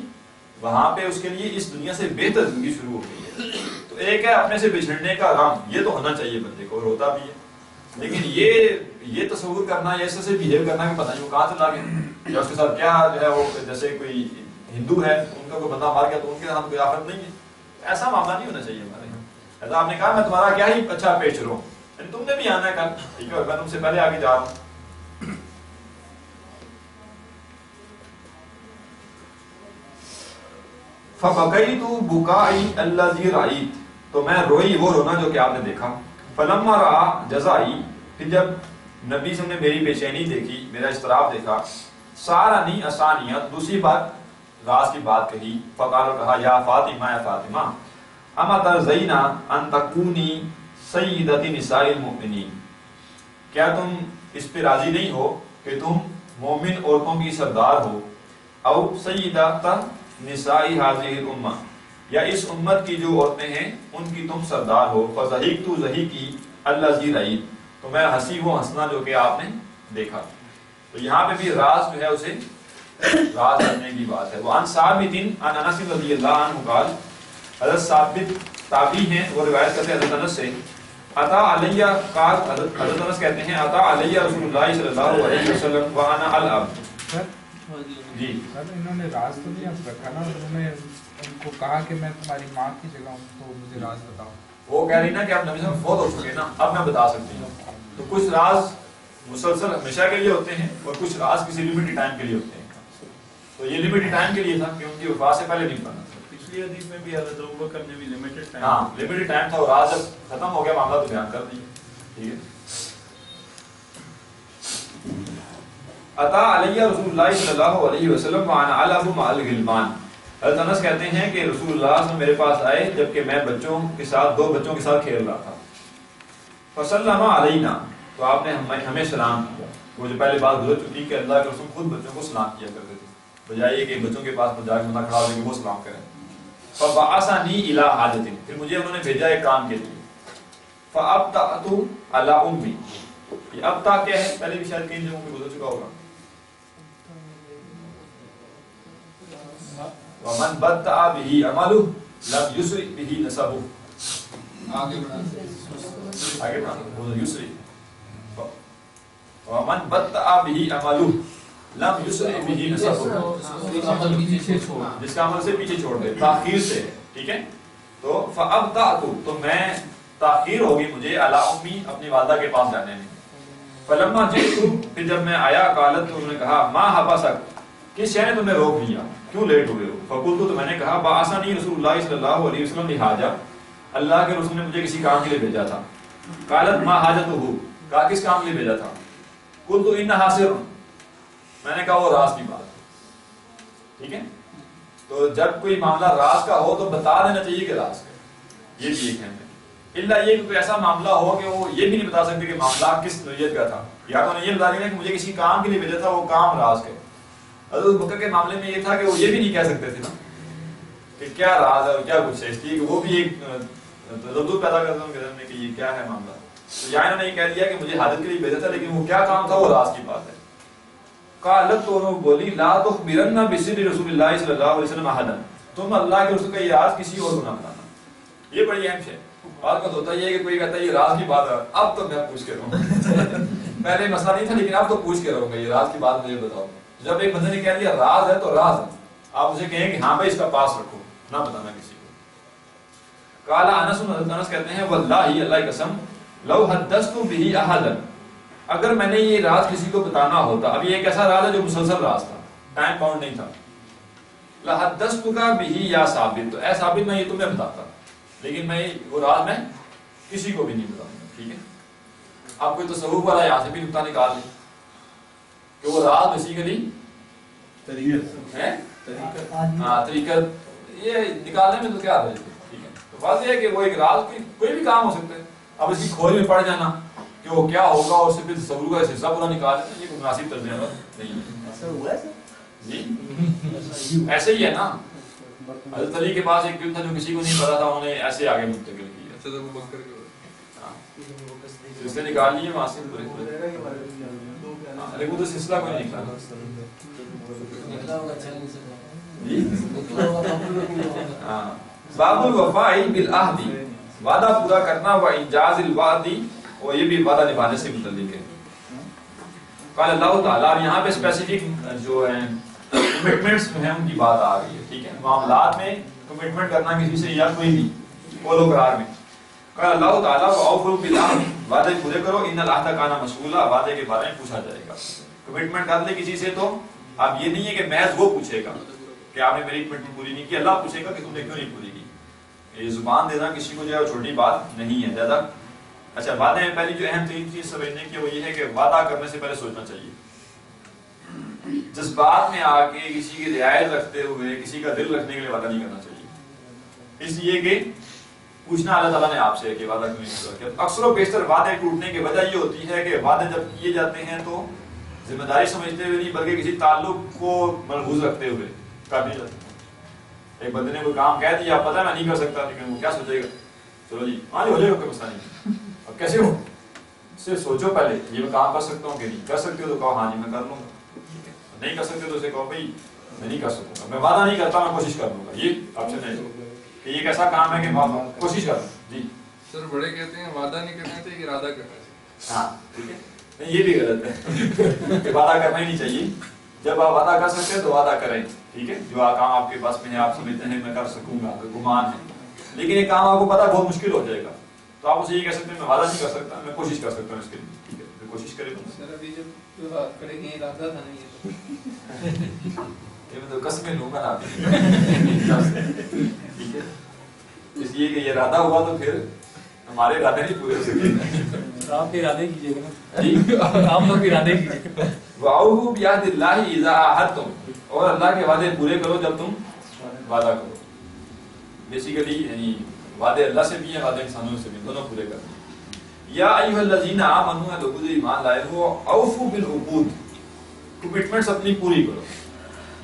وہاں پہ اس کے لیے اس دنیا سے بہتر زندگی شروع ہو گئی ہے. تو ایک ہے اپنے سے بچھڑنے کا غم، یہ تو ہونا چاہیے بندے کو، روتا بھی ہے. لیکن یہ تصور کرنا یا ایسے سے بہیو کرنا کہ پتہ نہیں وہ کہاں چلا گیا یا اس کے ساتھ کیا جو ہے وہ، جیسے کوئی ہندو ہے ان کا کوئی بندہ مار گیا تو ان کے ساتھ کوئی آفت نہیں ہے، ایسا معاملہ نہیں ہونا چاہیے ہمارے یہاں. ایسا آپ نے کہا میں تمہارا کیا ہی اچھا پیش رو، یعنی تم نے بھی آنا ہے کل، ٹھیک ہے، اور میں تم سے پہلے آگے جا رہا ہوں. فَبَكَيْتُ بُكَاءِ الَّذِي رَأَيْتُ، تو میں روئی وہ رونا جو کہ آپ نے دیکھا. فَلَمَّا رَأَى جَزَائِي، پھر جب نبی سے نے میری بے چینی دیکھی، میرا اضطراب دیکھا. سَأَلَنِي أَثَانِيَةً، دوسری بات راز کی بات کہی. فقال، کہا یا فاطمہ، یا فاطمہ، اما ترضین ان تکونی سیدۃ نساء المؤمنین، کیا تم اس پہ راضی نہیں ہو کہ تم مومن عورتوں کی سردار ہو. او سیدۃ نساء هذه الامہ، یا اس امت کی جو عورتیں ہیں ان کی تم سردار ہو. فضحکت ضحکی الذی رأیت، تو میں ہنسی وہ ہنسنا جو کہ آپ نے دیکھا. تو یہاں پہ بھی راز جو ہے اسے راز کرنے کی بات ہے. وعن ثابت عن انس رضی اللہ عنہ قال، حضرت ثابت تابعی ہیں، وہ روایت کرتے ہیں حضرت انس سے. عطا علیہ قال، حضرت انس کہتے ہیں عطا علیہ رسول اللہ صلی اللہ علیہ وسلم وانا الاب. جی سر انہوں نے راز تو نہیں اب رکھا نا، انہوں نے ان کو کہا کہ میں تمہاری ماں کی جگہ ہوں تو مجھے راز بتاؤ. وہ کہہ رہی نا کہ اب نبی صلی اللہ علیہ وسلم فوت ہو چکے نا، اب میں بتا سکتی ہوں. تو کچھ راز مسلسل ہمیشہ کے لیے ہوتے ہیں اور کچھ راز کسی لمیٹڈ ٹائم کے لیے ہوتے ہیں. تو یہ لمیٹڈ ٹائم کے لیے تھا کہ ان کی وفات سے پہلے نہیں پڑھنا تھا. پچھلی حدیث میں بھی حضرت ابوبکر نے بھی لمیٹڈ ٹائم، ہاں لمیٹڈ ٹائم تھا، اور راز جب ختم ہو گیا معاملہ تو بیان کر دیا. ٹھیک ہے. عطا علیہ رسول اللہ صلی اللہ علیہ وسلم وانا العب مع الغلمان. حضرت انس کہتے ہیں کہ رسول اللہ صلی اللہ علیہ وسلم میرے پاس آئے جبکہ میں بچوں کے ساتھ 2 بچوں کے ساتھ کھیل رہا تھا. فسلم علینا، تو آپ نے ہمیں سلام کیا. وہ جو پہلے بات گزر چکی کہ اللہ کے رسول خود بچوں کو سلام کیا کرتے تھے، بجائے کہ بچوں کے پاس جا کے بندہ کھڑا ہو کہ وہ سلام کریں. فبعثنی الی حاجۃ، پھر مجھے انہوں نے بھیجا ایک کام کے لیے. فابطأت علی امی، یہ ابتا کیا ہے پہلے بھی شاید کئی جگہوں پہ گزر چکا ہوگا. ومن بطأ به عمله لم يسرع به نسبه، آگے بڑھا وہ یسری. ومن بطأ به عمله لم يسرع به نسبه، جس کا عمل سے پیچھے چھوڑ دے، تاخیر سے. ٹھیک ہے. تو فابطأت، تو میں تاخیر ہوگی مجھے علی امی، اپنی والدہ کے پاس جانے میں. فلما جئت، پھر جب میں آیا، قالت، تو انہوں نے کہا ما حبسک، کس شے نے تمہیں روک لیا، کیوں لیٹ ہوئے ہو. فقلت، تو میں نے کہا بعثنی رسول اللہ صلی اللہ علیہ وسلم لحاجہ، اللہ کے رسول نے مجھے کسی کام کے لیے بھیجا تھا. قالت ما حاجتہ، کہا کس کام کے لیے بھیجا تھا. قلت انھا سر، میں نے کہا وہ راز کی بات. ٹھیک ہے. تو جب کوئی معاملہ راز کا ہو تو بتا دینا چاہیے کہ راز کا، یہ بھی ایک ہے. اللہ یہ کہ کوئی ایسا معاملہ ہو کہ وہ یہ بھی نہیں بتا سکتے کہ معاملہ کس نوعیت کا تھا، یا تو انہیں یہ بتا دیا کہ مجھے کسی کام کے لیے بھیجا تھا، وہ کام راز کا. حضرت بکر کے معاملے میں یہ تھا کہ وہ یہ بھی نہیں کہہ سکتے تھے نا کہ کیا راز ہے اور کیا کچھ ہے، اس لیے کہ وہ بھی ایک تردد پیدا کرتے ہیں کہ یہ کیا ہے معاملہ. تو یہاں انہوں نے یہ کہہ دیا کہ مجھے حاجت کے لیے بھیجا تھا، لیکن وہ کیا کام تھا وہ راز کی بات ہے. قالت تو انہوں بولی لا تخبرن بسر رسول اللہ صلی اللہ علیہ وسلم احدا، تم اللہ کے رسول کا یہ راز کسی اور کو نہ بتانا. یہ بڑی اہم ہے. بعد کا ہوتا یہ ہے کہ کوئی کہتا ہے یہ راز کی بات ہے، اب تو میں پوچھ کے رہوں گا. پہلے مسئلہ نہیں تھا لیکن اب تو پوچھ کے رہوں گا، یہ راز کی بات مجھے بتاؤ. جب ایک بندے نے کہہ دیا راز ہے تو راز ہے، آپ اسے کہیں کہ ہاں بھائی اس کا پاس رکھو، نہ بتانا کسی کو. قال انس، انس کہتے ہیں واللہ اللہ کی قسم لو حدثت به احدا، اگر میں نے یہ راز کسی کو بتانا ہوتا، اب یہ ایک ایسا راز ہے جو مسلسل راز تھا، ٹائم باؤنڈ نہیں تھا. لحدثتک به یا ثابت، تو اے ثابت میں یہ تمہیں بتاتا، لیکن میں وہ راز میں کسی کو بھی نہیں بتاؤں گا. ٹھیک ہے، آپ کوئی تصوف والا یہاں سے بھی نقطہ نکال لیں کہ وہ راز بیسیکلی طریقہ یہ نکالنے میں تو کیا ہے. ٹھیک ہے، تو بات یہ ہے کہ وہ ایک راز کوئی بھی کام ہو سکتا ہے. اب اس کی کھوج میں پڑ جانا کہ وہ کیا ہوگا اور اس سے پھر تصور کا حصہ پورا نکال لینا، یہ کوئی مناسب طرز عمل نہیں ہے. جی ایسے ہی ہے نا. حضرت علی کے پاس ایک دن تھا جو کسی کو نہیں پتا تھا، انہوں نے ایسے آگے منتقل کیا. اس نے نکال لیے وہاں سے لیکن وہ تو سلسلہ کوئی نہیں نکلا. باب الوفاء بالعہد، وعدہ پورا کرنا، و انجاز الوعد، اور یہ بھی وعدہ نبھانے سے متعلق ہے. قال اللہ تعالیٰ، یہاں پہ اسپیسیفک جو ہے کمٹمنٹس جو ہیں ان کی بات آ رہی ہے. ٹھیک ہے، معاملات میں کمٹمنٹ کرنا کسی سے یا کوئی بھی قول و قرار میں. قال اللہ تعالیٰ وَأَوْفُوا بِالْعَهْدِ، وعدے پورے کرو، ان العہد کان مسئولا، وعدے کے بارے میں پوچھا جائے گا. کمٹمنٹ کر لے کسی سے تو اب یہ نہیں ہے کہ محض وہ پوچھے گا کہ آپ نے میری کمٹمنٹ پوری نہیں کی، اللہ پوچھے گا کہ تم نے کیوں نہیں پوری کی. یہ زبان دینا کسی کو جو ہے چھوٹی بات نہیں ہے زیادہ. اچھا، وعدے میں پہلی جو اہم ترین چیز سمجھنے کی وہ یہ ہے کہ وعدہ کرنے سے پہلے سوچنا چاہیے. جذبات میں آ کے کسی کی رعایت رکھتے ہوئے کسی کا دل رکھنے کے لیے وعدہ نہیں کرنا چاہیے، اس لیے کہ پوچھنا اللہ تعالیٰ نے آپ سے کہ وعدہ کیوں نہیں کیا. اکثر و بیشتر وعدے ٹوٹنے کی وجہ یہ ہوتی ہے کہ وعدے جب کیے جاتے ہیں تو ذمہ داری سمجھتے ہوئے نہیں بلکہ کسی تعلق کو ملحوظ رکھتے ہوئے کر دیا جاتا ہے. ایک بندے نے کوئی کام کہہ دیا، پتہ ہے میں نہیں کر سکتا، لیکن وہ کیا سوچے گا، چلو جی ہاں جی ہو جائے گا، کوئی مسئلہ نہیں. اب کیسے ہو، اسے سوچو پہلے یہ میں کام کر سکتا ہوں کہ نہیں کر سکتے ہو تو کہو ہاں جی میں کر لوں گا. نہیں کر سکتے تو اسے کہو بھائی میں نہیں کر سکوں گا، میں وعدہ نہیں کرتا، میں کوشش کر لوں گا. یہ آپشن ہے کہ یہ ایک ایسا کام ہے کہ کوشش کروں. جی سر بڑے کہتے ہیں وعدہ نہیں کرنا چاہیے، ارادہ کرنا چاہیے. ہاں ٹھیک ہے، یہ بھی غلط ہے کہ وعدہ کرنا ہی نہیں چاہیے. جب آپ وعدہ کر سکتے ہیں تو وعدہ کریں. ٹھیک ہے، جو کام آپ کے پاس میں ہے آپ سمجھتے ہیں میں کر سکوں گا، گمان ہے، لیکن یہ کام آپ کو پتا بہت مشکل ہو جائے گا تو آپ اسے یہ کہہ سکتے ہیں میں وعدہ نہیں کر سکتا، میں کوشش کر سکتا ہوں اس کے لیے. ٹھیک ہے، پھر کوشش کریں. سر ابھی جب کریں گے ارادہ تھا نہیں یہ میں تو قسمیں لوں گا نا. ٹھیک ہے، اس لیے کہ یہ ارادہ ہوا تو پھر ہمارے ارادے نہیں پورے ہو سکتے. آپ کے ارادے کیجیے گا جی آپ لوگ ارادے کیجیے. وَأَوْفُوا بِعَهْدِ اللَّهِ إِذَا عَاهَدتُّمْ، اور اللہ کے وعدے پورے کرو جب تم وعدہ کرو. بیسیکلی یعنی وعدے اللہ سے بھی ہیں، وعدے انسانوں سے بھی، دونوں پورے کرو. یا ایھا الذین آمنوا، لوگوں جو ایمان لائے ہو، اوفوا بالعقود، کمٹمنٹس اپنی پوری کرو.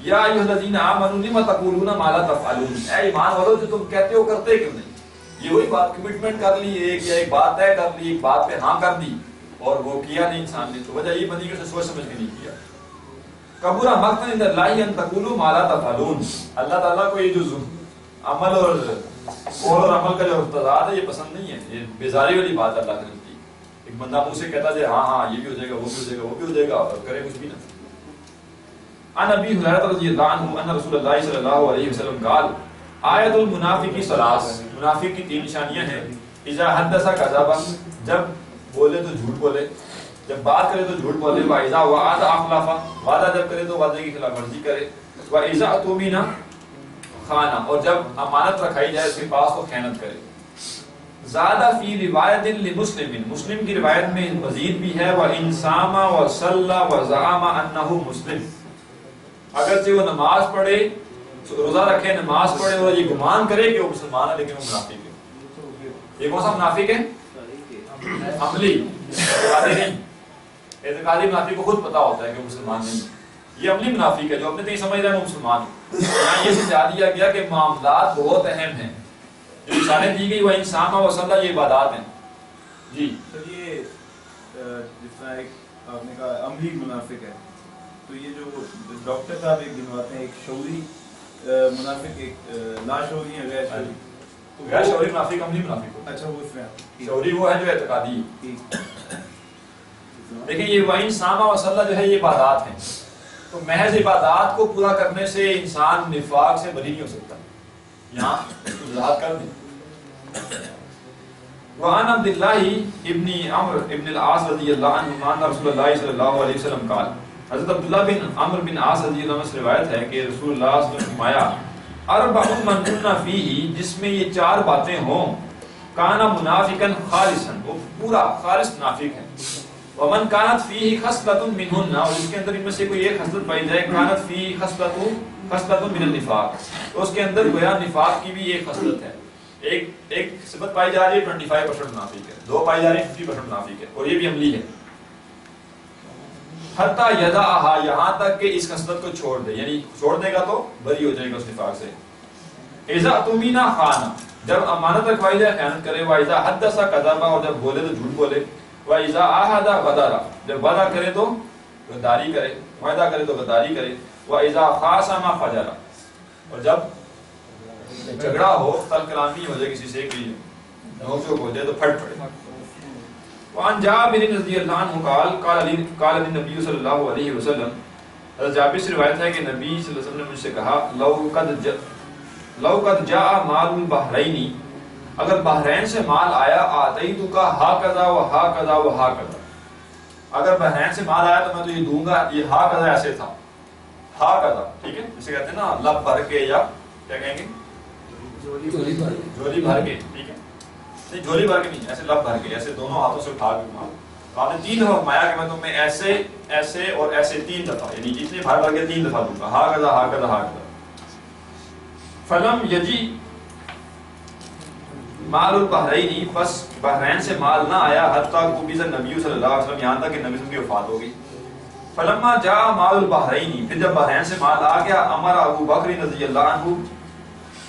یا ایھا الذین آمنوا لم تقولون ما لا تفعلون، اے ایمان والو جو تم کہتے ہو کرتے کیوں نہیں. یہ وہی بات، کمٹمنٹ کر لی ایک یا ایک بات طے کر لی، ایک بات پہ ہاں کر دی اور وہ کیا نہیں انسان نے، تو وجہ یہ بنی کہ اسے سوچ سمجھ کے نہیں کیا. کبر مقتا عند اللہ ان تقولوا ما لا تفعلون، اللہ تعالیٰ کو یہ جو عمل اور قول اور عمل کا جو تضاد ہے یہ پسند نہیں ہے، یہ بیزاری والی بات ہے اللہ کے نزدیک. ایک بندہ منہ سے کہتا ہے ہاں ہاں یہ بھی ہو جائے گا، وہ بھی ہو جائے گا، وہ بھی ہو جائے گا، اور کرے کچھ بھی نہ. عن ابی ہریرہ رضی اللہ عنہ ان رسول اللہ صلی اللہ علیہ وسلم قال آیت المنافق ثلاث، منافق کی 3 نشانیاں ہیں. اذا حدث کذب، جب بولے تو جھوٹ بولے، جب بات کرے تو جھوٹ بولے. واذا وعد اخلف، وعدہ جب کرے تو وعدے کی خلاف ورزی کرے. واذا اؤتمن خانہ، اور جب امانت رکھائی جائے اس کے پاس تو خیانت کرے. زادہ فی روایت لمسلم، مسلم کی روایت میں مزید بھی ہے وَإِنْ سَامَ وَصَلَّى وَزَعَمَ أَنَّهُ مسلم، اگرچہ وہ نماز پڑھے، روزہ رکھے، نماز پڑھے اور یہ گمان کرے کہ وہ مسلمان ہے لیکن وہ منافق ہے. یہ کون سا منافق ہے؟ عملی، اعتقادی نہیں. اعتقادی منافق کو خود پتا ہوتا ہے کہ وہ مسلمان نہیں. یہ عملی منافق ہے جو اپنے نہیں سمجھ رہا ہے وہ مسلمان ہے. یہاں یہ سمجھا دیا گیا کہ معاملات بہت اہم ہیں، جو نشانیں دی گئی وہ انسان و صلاح یہ عبادات ہیں. جی سر یہ جس طرح ایک آپ نے کہا عملی منافق ہے، تو یہ جو ڈاکٹر صاحب ایک گنواتے ہیں، ایک شعوری منافق، ایک ناشعوری ہے، غیر شعوری. غیر شعوری منافق ہم نہیں منافق ہوتے. اچھا وہ اس میں شعوری وہ ہے جو اعتقادی ہے. ٹھیک. دیکھیں یہ وعین سامہ و صلاح جو ہے یہ عبادات ہیں، تو محض عبادات کو پورا کرنے سے انسان نفاق سے بری نہیں ہو سکتا. یہاں وضاحت کر دیں. وعن عبد الله ابن عمرو ابن العاص رضی اللہ عنہ ان رسول اللہ صلی اللہ علیہ وسلم قال، حضرت عبداللہ بن عمرو بن عاص رضی اللہ عنہ سے روایت ہے کہ رسول اللہ صلی اللہ علیہ وسلم نے فرمایا اربع من کن فیہ، جس میں یہ 4 باتیں ہوں، کانا منافقا خالصا، وہ پورا خالص منافق ہے. ومن کانت فیہ خصلۃ منہن، اور جس کے اندر ان میں سے کوئی ایک خصلت پائی جائے، کانت فیہ خصلۃ من النفاق، تو اس کے اندر گویا نفاق کی بھی ایک خصلت ہے. ایک صفت پائی جا رہی ہے 25% منافق ہے، 2 پائی جا رہی ہے 50% منافق ہے، اور یہ بھی عملی ہے. حتی یدعہا، یہاں تک کہ اس خصلت کو چھوڑ دے، یعنی چھوڑ دے گا تو بری ہو جائے گا اس نفاق سے. اذا اؤتمن خان، جب امانت رکھوائی جائے خیانت کرے. واذا حدث کذب، اور جب بولے تو جھوٹ بولے. واذا عاہد غدر، جب وعدہ کرے تو غداری کرے، وعدہ کرے تو غداری کرے. واذا خاصم فجر، اور جب جھگڑا ہو، تل کلامی ہو جائے، کسی سے کوئی نوک جھوک ہو جائے تو پھٹ پڑے. وعن جابر رضی اللہ عنہ قال النبی صلی اللہ علیہ وسلم، حضرت جابر سے روایت ہے کہ نبی صلی اللہ علیہ وسلم نے مجھ سے کہا لو قد جاء مال البحرین، اگر بحرین سے مال آیا، آتیتک ہاکذا و ہاکذا و ہاکذا، اگر بحرین سے مال آیا تو میں تجھے دوں گا، یہ ہاکذا ایسے تھا، ہاکذا، ٹھیک ہے، جسے کہتے ہیں نا لب بھر کے، یا کیا کہیں گے، جولی بھر کے، ٹھیک ہے، نہیں جولی بھر کے نہیں، ایسے لب بھر کے، ایسے دونوں ہاتھوں سے اٹھا کے مال. آپ نے 3 دفعہ فرمایا کہ میں تمہیں ایسے ایسے اور ایسے 3 دفعہ، یعنی جتنے بھر بھر کے 3 دفعہ دوں گا، ہاکذا ہاکذا ہاکذا. فلم یجی مال البحرین، بس بحرین سے مال نہ آیا، حتیٰ قبض النبی صلی اللہ علیہ وسلم، یہاں تک کہ نبی صلی اللہ علیہ وسلم کی وفات ہو گئی. فلما جاء مال البحرین، پھر جب بحرین سے مال آ گیا، امر ابو بکر رضی اللہ عنہ،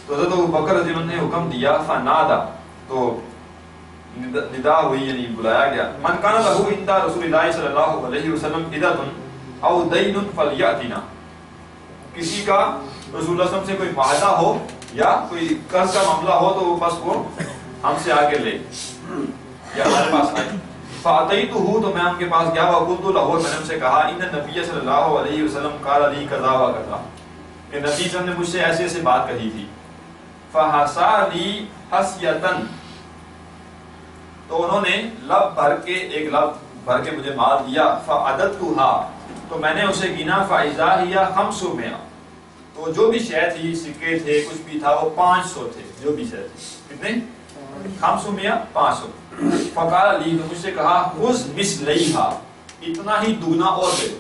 تو حضرت ابو بکر رضی اللہ عنہ نے حکم دیا، فنادا، تو ندا ہوئی، یعنی بلایا گیا. من کان لہ عند رسول اللہ صلی اللہ علیہ وسلم عدۃ او دین فلیاتنا، کسی کا رسول اللہ صلی اللہ علیہ وسلم سے کوئی معاہدہ ہو یا کوئی قرض کا معاملہ ہو تو بس وہ ہم سے آ کے لے یا ہمارے پاس آئے. فاتیتہ، تو میں ان کے پاس گیا، وقلت لہ، میں نے ان سے کہا، ان نبی صلی اللہ علیہ وسلم قال لی کذا و کذا، کہ نبی صلی اللہ علیہ وسلم نے مجھ سے ایسے ایسے بات کہی تھی. فحسا لی حسیتن، تو انہوں نے لب بھر کے، ایک لب بھر کے مجھے مال دیا. فعددتها، تو میں نے اسے گنا. فاذا ہی 500، تو جو بھی شے تھی، سکے تھے، کچھ بھی تھا، وہ 500 تھے، جو بھی شے تھی. کتنے؟ 500 500. فقال لی، تو مجھ سے کہا، خذ مثلیھا، اتنا ہی دگنا اور لے لو.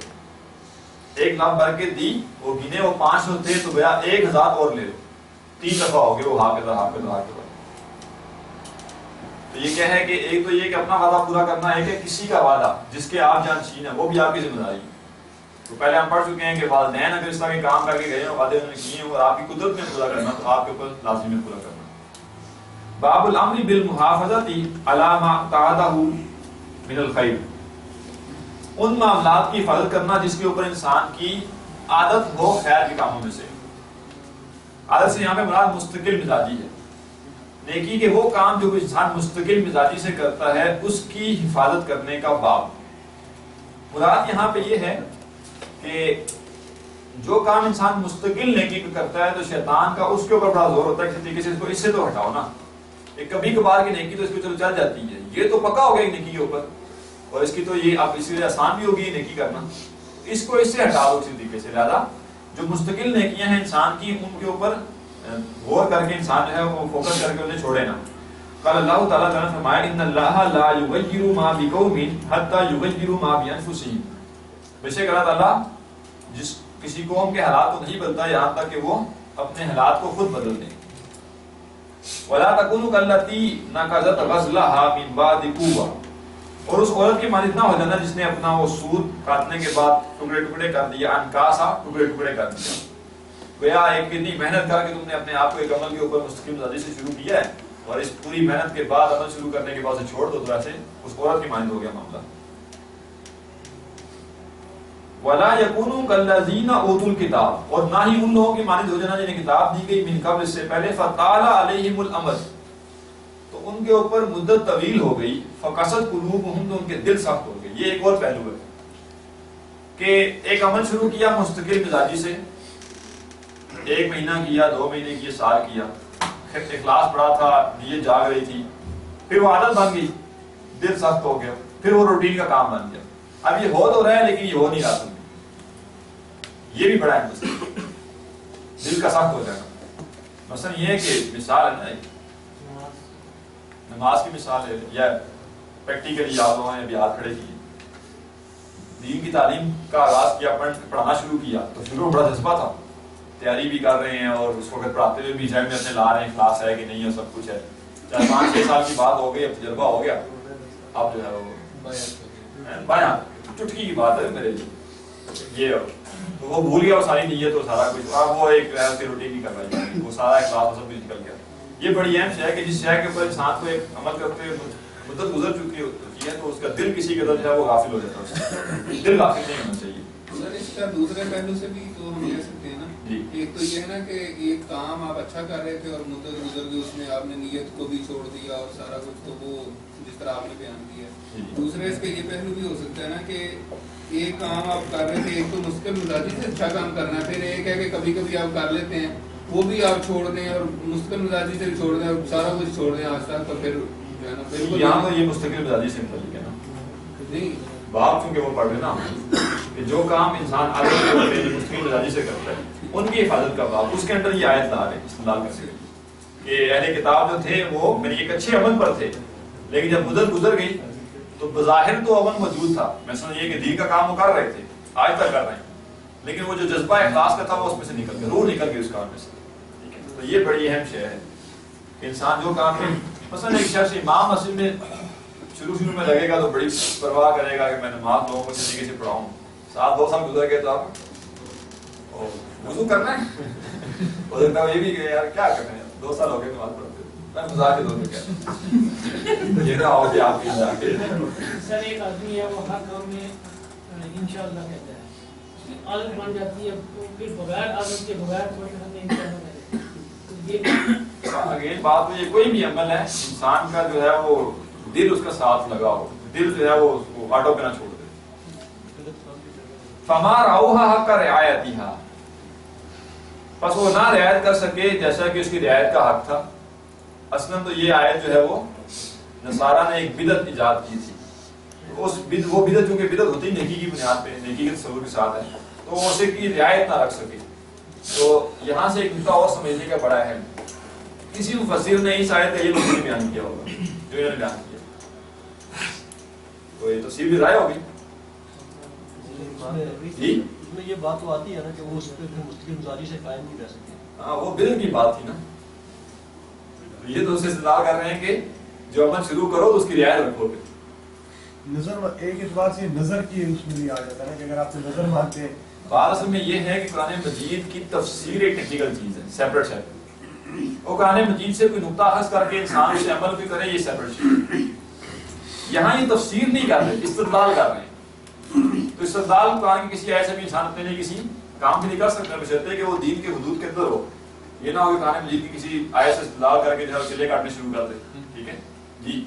ایک لب بھر کے دی، وہ گنے، وہ 500 تھے، تو گیا 1000 اور لے لو. 3 دفعہ ہو گئے وہ ہاکذا ہاکذا ہاکذا. تو یہ کیا ہے کہ ایک تو یہ کہ اپنا وعدہ پورا کرنا ہے، کہ کسی کا وعدہ جس کے آپ جانشین ہیں وہ بھی آپ کی ذمہ داری ہے. تو پہلے ہم پڑھ چکے ہیں کہ والدین اگر اس طرح کے کام کر کے گئے ہیں، وعدے انہوں نے کیے ہیں اور آپ کی قدرت میں پورا کرنا، تو آپ کے اوپر لازمی ہے پورا کرنا. باب الامر بالمحافظۃ علی ما اعتادہ من الخیر، ان معاملات کی حفاظت کرنا جس کے اوپر انسان کی عادت ہو خیر کے کاموں میں سے. عادت سے یہاں پہ مراد مستقل مزاجی ہے. نیکی کے وہ کام جو انسان مستقل مزاجی سے کرتا ہے، اس کی حفاظت کرنے کا باب. مراد یہاں پہ یہ ہے کہ جو کام انسان مستقل نیکی کو کرتا ہے، تو شیطان کا اس کے اوپر بڑا زور ہوتا ہے کسی طریقے سے اس سے تو ہٹاؤ نا. ایک کبھی کبھار کی نیکی تو اس کو چل جاتی ہے، یہ تو پکا ہو گیا نیکی کے اوپر، اور اس کی تو یہ آپ اس لیے آسان بھی ہوگی نیکی کرنا، اس کو اس سے ہٹا دو کسی طریقے سے. لہٰذا جو مستقل نیکیاں ہیں انسان کی، ان کے اوپر غور کر کے انسان جو ہے وہ فوکس کر کے انہیں چھوڑے نا. قال اللہ تعالیٰ نے فرمایا، ان اللہ لا یغیر ما بقوم حتی یغیروا ما بانفسہم، بے شک اللہ تعالیٰ جس کسی قوم کے حالات کو نہیں بدلتا یہاں تک کہ وہ اپنے حالات کو خود بدل دیں. ولا تکونوا کاللتی نقضت غزلها من بعد قوة، اور اس عورت کی مانند نہ ہو جانا جس نے اپنا وہ سود کاٹنے کے بعد ٹکڑے ٹکڑے کر دیا. انکاسا، ٹکڑے ٹکڑے کر دیا. گویا ایک اتنی محنت کر کے تم نے اپنے آپ کو ایک عمل کے اوپر مستقل مزاجی سے شروع کیا ہے، اور اس پوری محنت کے بعد عمل شروع کرنے کے بعد سے چھوڑ دو، تو ایسے اس عورت کی مانند ہو گیا معاملہ. ولا یکونوا کالذین اوتوا الکتاب، اور نہ ہی ان لوگوں کی مانند ہو جانا جنہیں کتاب دی گئی من قبل، اس سے پہلے، فطال علیہم الامد، تو ان کے اوپر مدت طویل ہو گئی، فقست قلوبہم، تو ان کے دل سخت ہو گئے. یہ ایک اور پہلو ہے کہ ایک عمل شروع کیا مستقل مزاجی سے، 1 مہینہ کیا، 2 مہینے کیا، سال کیا، اخلاص بڑا تھا، نیت جاگ رہی تھی، پھر وہ عادت بن گئی، دل سخت ہو گیا، پھر وہ روٹین کا کام بن گیا. اب یہ ہو تو رہا ہے لیکن یہ ہو نہیں رہا. یہ بھی بڑا ہے مسئلہ، دل کا سخت ہو جائے گا. مثلا یہ ہے کہ مثال ہے نا، نماز کی مثال ہے، یا پریکٹیکلی یاد ہوا ہے، ابھی ہاتھ کھڑے کیے، دین کی تعلیم کا آغاز کیا، پڑھانا شروع کیا، تو شروع میں بڑا جذبہ تھا، تیاری بھی کر رہے ہیں اور اس وقت پڑھاتے ہوئے بھی ذہن میں اپنے لا رہے ہیں کلاس ہے کہ نہیں ہے، سب کچھ ہے. 4-5-6 سال کی بات ہو گئی، اب تجربہ ہو گیا، اب جو ہے وہ بایاں چٹکی کی بات ہے میرے لیے، یہ تو وہ بھول گیا وہ ساری نیت اور سارا کچھ، اب وہ ایک ایسی روٹین نہیں کر رہا ہے، وہ سارا کلاس سب کچھ نکل گیا. یہ بڑی اہم شے ہے کہ جس شے کے اوپر انسان کو ایک عمل کرتے ہوئے مدت گزر چکی ہے تو اس کا دل کسی قدر جو ہے وہ غافل ہو جاتا ہے. دل غافل نہیں ہونا چاہیے. سر اس کا دوسرے پہلو سے بھی تو ہم کہہ سکتے ہیں نا، ایک تو یہ ہے نا کہ ایک کام آپ اچھا کر رہے تھے اور مدت گزر گئی، اس میں آپ نے نیت کو بھی چھوڑ دیا اور سارا کچھ، تو وہ جس طرح آپ نے بیان کیا. دوسرے اس کا یہ پہلو بھی ہو سکتا ہے نا کہ ایک کام آپ کر رہے تھے، ایک تو مستقل مزاجی سے اچھا کام کرنا ہے، پھر ایک ہے کہ کبھی کبھی آپ کر لیتے ہیں وہ بھی آپ چھوڑ دیں اور مستقل مزاجی سے چھوڑ دیں اور سارا کچھ چھوڑ دیں آج تک، تو پھر جو ہے نا بالکل یہاں تو یہ مستقل مزاجی سے متعلق ہے نا، نہیں بات چونکہ وہ پڑھ رہے نا کہ جو کام انسان مستقل مزاجی سے کرتا ہے ان کی حفاظت کا باب، اس کے اندر یہ آیت لا رہے ہیں استدلال کر سکتے کہ اہل کتاب جو تھے وہ میری ایک اچھے عمل پر تھے، لیکن جب مدت گزر گئی تو بظاہر تو عمل موجود تھا، مثلا یہ کہ دین کا کام وہ کر رہے تھے، آج تک کر رہے ہیں، لیکن وہ جو جذبہ اخلاص کا تھا وہ اس میں سے نکل گیا، روح نکل گئی اس کام میں سے. ٹھیک ہے، تو یہ بڑی اہم شے ہے. انسان جو کام ہے، مثلا ایک شخص امام مسجد میں شروع میں لگے گا تو بڑی پرواہ کرے گا کہ میں نماز لوگوں کو اسی طریقے سے پڑھاؤں، 2 سال گزر گئے تو آپ وضو کرنا ہے، ہو سکتا ہے یہ بھی کہ یار کیا کرنا ہے، 2 سال ہو گئے نماز پڑھتے، میں مزاق کے دور میں کیا یہ نہ ہو کہ آپ کی مزاق کے. سر ایک آدمی ہے وہ ہر کام میں انشاءاللہ کہتا ہے، عادت بن جاتی ہے، پھر بغیر عادت کے بغیر کوئی نہیں انشاءاللہ کہتے ہیں. اگین بات تو یہ کوئی بھی عمل ہے انسان کا جو ہے وہ دل اس کا ساتھ لگا ہو، دل جو ہے وہ اس کو آٹو پہ نہ چھوڑ دے. فما رعوها حق رعایتها، پس وہ نہ رعایت کر سکے جیسا کہ اس کی رعایت کا حق تھا. اصلاً تو یہ آیت جو ہے وہ نصارہ نے ایک بدعت ایجاد کی تھی، وہ بدعت چونکہ بدعت ہوتی نیکی کی بنیاد پہ، نیکی کے تصور کے ساتھ ہے، تو وہ اسے کی رعایت نہ رکھ سکے. تو یہاں سے ایک نقطہ اور سمجھنے کا بڑا ہے، کسی مفسر نے اس آیت کا یہ مفہوم بیان کیا ہوگا جو انہوں نے بیان کیا، تو یہ تفسیر بھی رائے ہوگی. جی اس میں یہ بات تو آتی ہے نا کہ وہ اس پہ مستقل مزاجی سے قائم نہیں رہ سکتے. ہاں وہ بدعت کی بات تھی نا، یہ تو اسے استدلال کر رہے ہیں کہ جو عمل شروع کرو تو اس کی رعایت رکھو گے. نظر ایک اعتبار سے نظر کی اس میں بھی آ جاتا ہے کہ اگر آپ سے نظر مانتے ہیں. بات اصل میں یہ ہے کہ قرآن مجید کی تفسیر ایک ٹیکنیکل چیز ہے، سیپریٹ ہے. وہ قرآن مجید سے کوئی نقطہ اخذ کر کے انسان اسے عمل بھی کرے، یہ سیپریٹ چیز. یہاں یہ تفسیر نہیں کر رہے، استدلال کر رہے ہیں. تو استدلال قرآن کی کسی آیت سے بھی انسان اپنے لیے کسی کام بھی نہیں کر سکتا بشرطے کہ وہ دین کے حدود کے اندر ہو. یہ نہ ہو کہ قرآن مجید کی کسی آیت سے استدلال کر کے جو ہے چلے کاٹنے شروع کر دے. ٹھیک ہے جی.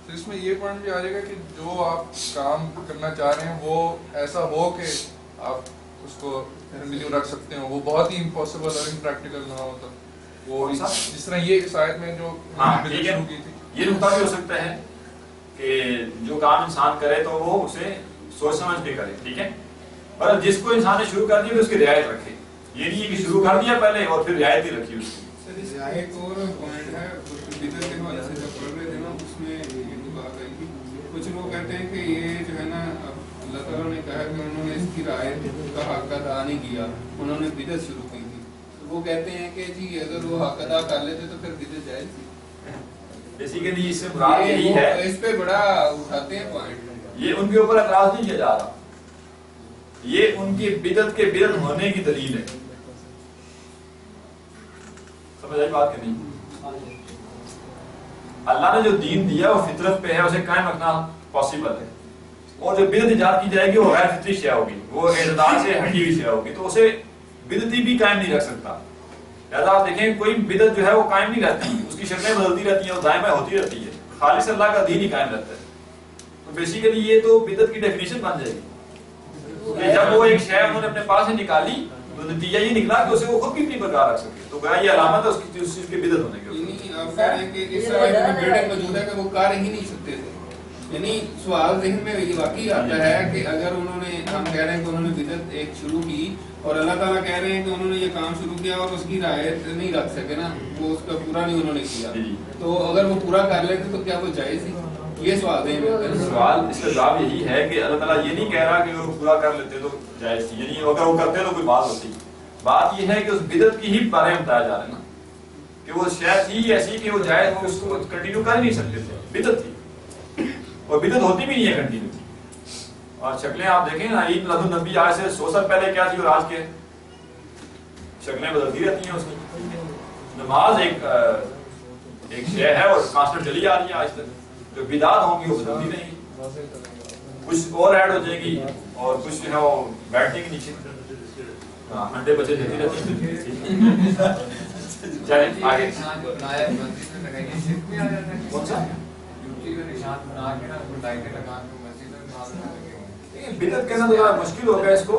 تو اس میں یہ پوائنٹ بھی آ جائے گا کہ جو آپ کام کرنا چاہ رہے ہیں وہ ایسا ہو کہ آپ اس کو کنٹینیو رکھ سکتے ہو، وہ بہت ہی امپاسبل اور امپریکٹیکل نہ ہو. تو وہ جس طرح یہ اس آیت میں جو شروع کی تھی، یہ نقطہ بھی ہو سکتا ہے کہ جو کام انسان کرے تو وہ اسے سوچ سمجھ کے کرے. ٹھیک ہے، اور جس کو انسان نے شروع کر دیا اس کی رعایت رکھے. یہ نہیں ہے کہ شروع کر دیا پہلے اور پھر رعایت ہی رکھی اس کی. سر اس ایک اور پوائنٹ ہے بدعت کے حوالے سے جو پڑھ رہے تھے نا، اس میں یہ بات آئی تھی، کچھ لوگ کہتے ہیں کہ یہ جو ہے نا اللہ تعالیٰ نے کہا کہ انہوں نے اس کی رعایت کا حق ادا نہیں کیا، انہوں نے بدعت شروع کی تھی. وہ کہتے ہیں کہ جی اگر وہ حق ادا کر لیتے تو پھر بدعت جائز تھی. بیسیکلی اس سے مراد یہی ہے، اس پہ بڑا اٹھاتے ہیں پوائنٹ. یہ ان کے اوپر اعتراض نہیں کیا جا رہا، یہ ان کی بدعت کے بدعت ہونے کی دلیل ہے. سمجھ آئی بات کہ نہیں؟ اللہ نے جو دین دیا وہ فطرت پہ ہے، اسے قائم رکھنا پاسبل ہے. اور جو بدعت ایجاد کی جائے گی وہ غیر فطری شے ہوگی، وہ اعتدال سے ہٹی ہوئی شے ہوگی، تو اسے بدعتی بھی قائم نہیں رکھ سکتا۔ لہٰذا آپ دیکھیں کوئی بدعت جو ہے وہ قائم نہیں رہتی، اس کی شکلیں بدلتی رہتی ہیں، وہ دائیں بائیں ہوتی رہتی ہے، خالص اللہ کا دین ہی قائم رہتا ہے۔ تو بیسیکلی یہ تو بدعت کی ڈیفینیشن بن جائے گی کہ جب وہ ایک شے انہوں نے اپنے پاس سے نکالی تو نتیجہ یہ نکلا کہ اسے وہ خود بھی نہیں برقرار رکھ سکے، تو گویا یہ علامت ہے اس چیز کی بدعت ہونے کی۔ یعنی آپ کہہ رہے ہیں کہ اس طرح ایک بلڈنگ موجود ہے کہ وہ کر ہی نہیں سکتے تھے، یعنی سوال ذہن میں یہ واقعی آتا ہے کہ اگر انہوں نے، ہم کہہ رہے ہیں کہ انہوں نے بدعت ایک شروع کی اور اللہ تعالیٰ کہہ رہے ہیں کہ انہوں نے یہ کام شروع کیا اور اس کی رعایت نہیں رکھ سکے نا، وہ اس کا پورا نہیں انہوں نے کیا، تو اگر وہ پورا کر لیتے تو کیا وہ جائز تھی؟ یہ سوال ذہن میں آتا ہے۔ سوال اس کا جواب یہی ہے کہ اللہ تعالیٰ یہ نہیں کہہ رہا کہ وہ پورا کر لیتے تو جائز تھی، یعنی اگر وہ کرتے تو کوئی بات ہوتی۔ بات یہ ہے کہ اس بدعت کی ہی بارے میں بتایا جا رہا ہے نا، کہ وہ شاید تھی ایسی کہ وہ جائز، وہ اس کو کنٹینیو کر ہی نہیں سکتے تھے، بدعت تھی، اور بدعت ہوتی بھی نہیں ہے کنٹینیو۔ اور شکلیں آپ دیکھیں نا، عید میلاد النبی آج سے 100 سال پہلے کیا تھی اور آج کے شکلیں بدلتی رہتی ہیں اس کی۔ نماز ایک شے ہے اور کانسٹنٹ چلی آ رہی ہے آج تک، جو بدعات ہوں گی وہ بدلتی رہیں گی، کچھ اور ایڈ ہو جائے گی اور کچھ جو ہے وہ بیٹھنے کے نیچے انڈے بچے دیتی رہتی ہیں۔ چلیں آگے، کون سا بدعت کہنا ذرا مشکل ہوگا اس کو،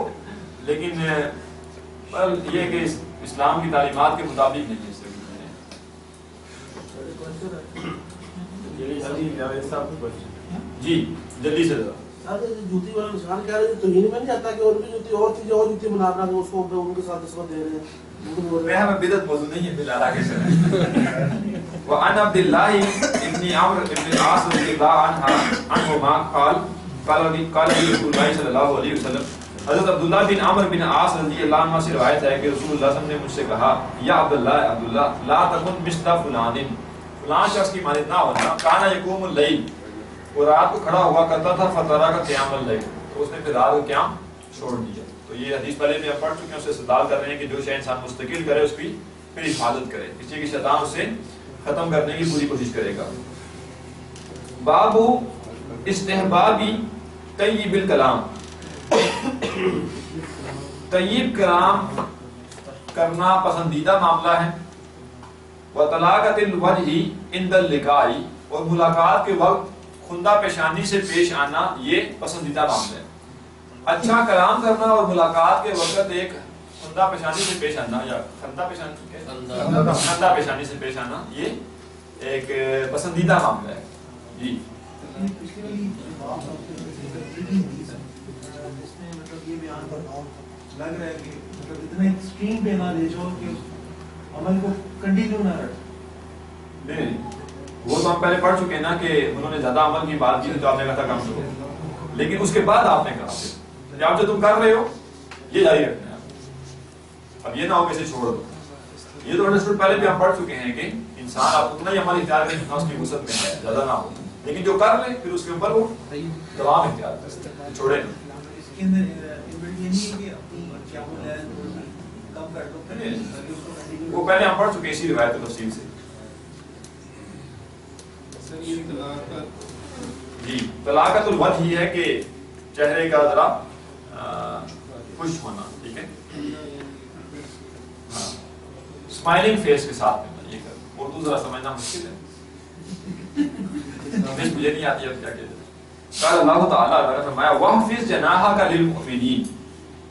لیکن یہ کہ اسلام کی تعلیمات کے مطابق نہیں ہے۔ جی جلدی سے جوتی والا نشان کہہ رہے ہیں تو یہ نہیں چاہتا کہ اور بھی جوتی اور چیزیں اور جوتی بنا رہا ہے اس کو ان کے ساتھ نسبت دے رہے ہیں۔ میں بدعت موضوع نہیں ہے فی الحال، آگے چلیں۔ وعن عبد الله ابن عمرو بن العاص رضی اللہ عنہما قال رسول اللہ صلی اللہ علیہ وسلم، حضرت عبداللہ بن عمرو بن العاص رضی اللہ عنہ سے روایت ہے کہ رسول اللہ صلی اللہ علیہ وسلم نے مجھ سے کہا، یا عبداللہ لا تکن مثل فلان، فلان شخص کی مانند نہ ہونا، کانا یقوم اللیل، وہ رات کو کھڑا ہوا کرتا تھا، فترہ کا قیام اللیل، تو اس نے پھر رات کو قیام چھوڑ دیا۔ تو یہ حدیث پہلے بھی ہم پڑھ چکے ہیں، اس سے استدلال کر رہے ہیں کہ جو شے انسان مستقل کرے اس کی پھر حفاظت کرے، اس لیے کہ شیطان اسے ختم کرنے کی پوری کوشش کرے گا۔ باب استحباب طیب الکلام، طیب کلام کرنا پسندیدہ معاملہ ہے، وطلاقۃ الوجہ عند اللقاء، اور ملاقات کے وقت خندہ پیشانی سے پیش آنا یہ پسندیدہ معاملہ ہے۔ اچھا کلام کرنا اور ملاقات کے وقت ایک خندہ پیشانی سے پیش آنا، یا خندہ پیشانی سے پیش آنا، یہ ایک پسندیدہ معاملہ ہے۔ جی لگ رہا ہے کہ اتنا ایکسٹریم پہ نہ لے جاؤ کہ عمل کو کنٹینیو نہ رکھیں۔ نہیں، وہ تو ہم پہلے پڑھ چکے ہیں نا کہ انہوں نے زیادہ عمل کی بات کی تو آپ نے کہا تھا کم کرو، لیکن اس کے بعد آپ نے کہا کہ آپ جو تم کر رہے ہو یہ جاری رکھنا ہے، اب یہ نہ ہو کہ اسے چھوڑ دو۔ یہ تو انڈرسٹوڈ پہلے بھی ہم پڑھ چکے ہیں کہ انسان آپ اتنا ہی عمل اختیار کریں جتنا اس کی وسعت میں ہے، زیادہ نہ ہو، لیکن جو کر لے پھر اس کے اوپر وہ دوام اختیار کرے، چھوڑے نہیں۔ وہ پہلے ہم پڑھ چکے اسی روایت و تفصیل سے۔ جی طلاقۃ الوجہ ہی ہے کہ چہرے کا ذرا خوش ہونا، ٹھیک ہے، اسمائلنگ فیس کے ساتھ میں، یہ کر اردو ذرا سمجھنا مشکل ہے، مجھے نہیں آتی اب کیا کہتے ہیں۔ قال اللہ تعالیٰ نے فرمایا وَحْفِظْ جَنَاحَكَ لِلْمُؤْمِنِينَ،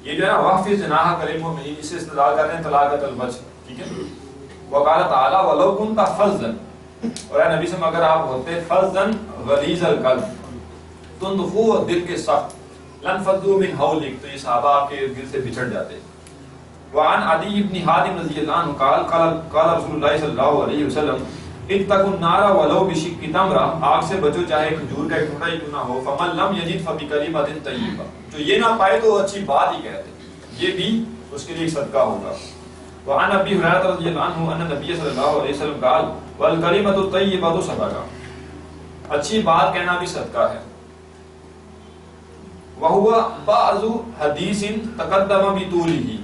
یہ جو ہے نا وَحْفِظْ جَنَاحَكَ لِلْمُؤْمِنِينَ، اس سے استدلال کر رہے ہیں طلاقۃ الوجہ، ٹھیک ہے۔ وقال تعالیٰ وَلَوْ كُنْتَ فَظًّا، اور اے نبی صلی اللہ علیہ وسلم اگر آپ ہوتے فَظًّا غلیظ القلب، تندخو اور دل کے سخت، لَنْفَضُّوا مِنْ حَوْلِكَ، تو یہ صحابہ آپ کے دل سے بچھڑ جاتے۔ وعن عدی بن حاتم رضی اللہ عنہ قال رسول اللہ صلی اللہ علیہ وسلم اتقوا النار ولو بشق تمرہ، آگ سے بچو چاہے کھجور کا ایک ٹکڑا ہی کیوں نہ ہو، فمن لم یجد فبکلمۃ طیبہ، جو یہ نہ پائے تو اچھی بات ہی کہتے، یہ بھی اس کے لیے صدقہ ہوگا۔ وعن ابی ہریرہ رضی اللہ عنہ ان نبی صلی اللہ علیہ وسلم قال والکلمۃ الطیبۃ صدقہ، اچھی بات کہنا بھی صدقہ ہے۔ وہو بعض حدیث تقدم بطولہ،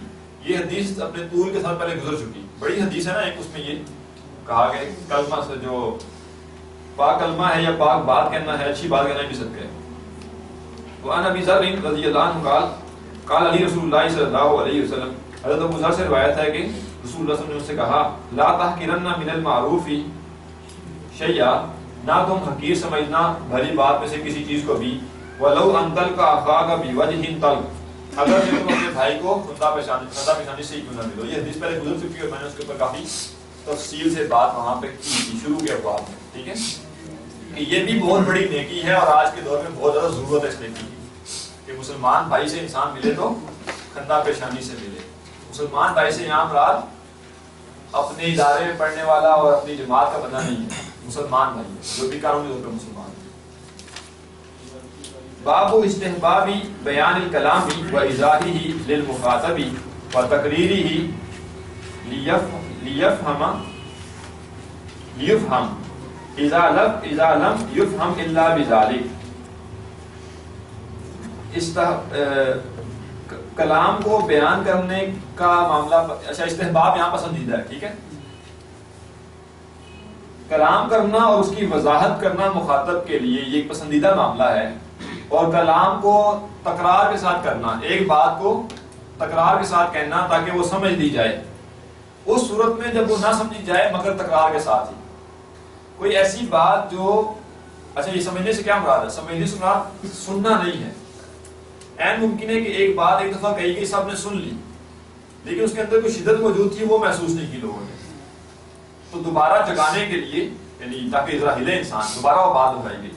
یہ حدیث اپنے طول کے ساتھ پہلے گزر چکی، بڑی حدیث ہے نا ایک، اس میں یہ کہا کہ کلمہ سے جو پاک کلمہ ہے یا پاک بات کہنا ہے، اچھی بات کہنا بھی صدقہ ہے۔ وعن ابی ذر رضی اللہ عنہ قال قال علی رسول اللہ صلی اللہ علیہ وسلم، حضرت ابو ذر سے روایت ہے کہ رسول اللہ صلی اللہ علیہ وسلم نے اس سے کہا لا تحقرن من المعروف شیئا، نہ تم حقیر سمجھنا بھلی بات میں سے کسی چیز کو بھی، ولو ان تلقى اخاك بوجه طلق، اگر تم اپنے بھائی کو خندہ پیشانی سے ہی کیوں نہ ملو. یہ حدیث پہلے گزر چکی ہے اور میں نے اس کے اوپر کافی تفصیل سے بات وہاں پہ کی تھی شروع کے ابواب میں. ٹھیک ہے کہ یہ بھی بہت بڑی نیکی ہے اور آج کے دور میں بہت زیادہ ضرورت ہے اس نیکی کی کہ مسلمان بھائی سے انسان ملے تو خندہ پیشانی سے ملے. مسلمان بھائی سے یہاں مراد اپنے ادارے میں پڑھنے والا اور اپنی جماعت کا بندہ نہیں ہے، مسلمان بھائی ہے جو بھی قانونی طور پر مسلمان ہے. باب استحباب بیان الکلام و اظہارہ للمخاطب و تقریرہ لیفہم اذا لم یفہم الا بذلک. کلام کو بیان کرنے کا معاملہ، اچھا استحباب یہاں پسندیدہ ہے. ٹھیک ہے، کلام کرنا اور اس کی وضاحت کرنا مخاطب کے لیے یہ ایک پسندیدہ معاملہ ہے. اور کلام کو تکرار کے ساتھ کرنا، ایک بات کو تکرار کے ساتھ کہنا تاکہ وہ سمجھ لی جائے، اس صورت میں جب وہ نہ سمجھی جائے مگر تکرار کے ساتھ ہی. کوئی ایسی بات جو، اچھا یہ سمجھنے سے کیا مراد ہے؟ سمجھنے سے مراد سننا نہیں ہے. این ممکن ہے کہ ایک بات ایک دفعہ کہی گئی، سب نے سن لی، لیکن اس کے اندر کوئی شدت موجود تھی وہ محسوس نہیں کی لوگوں نے، تو دوبارہ جگانے کے لیے، یعنی تاکہ ذرا ہلے انسان، دوبارہ وہ بات دہرائی گئی.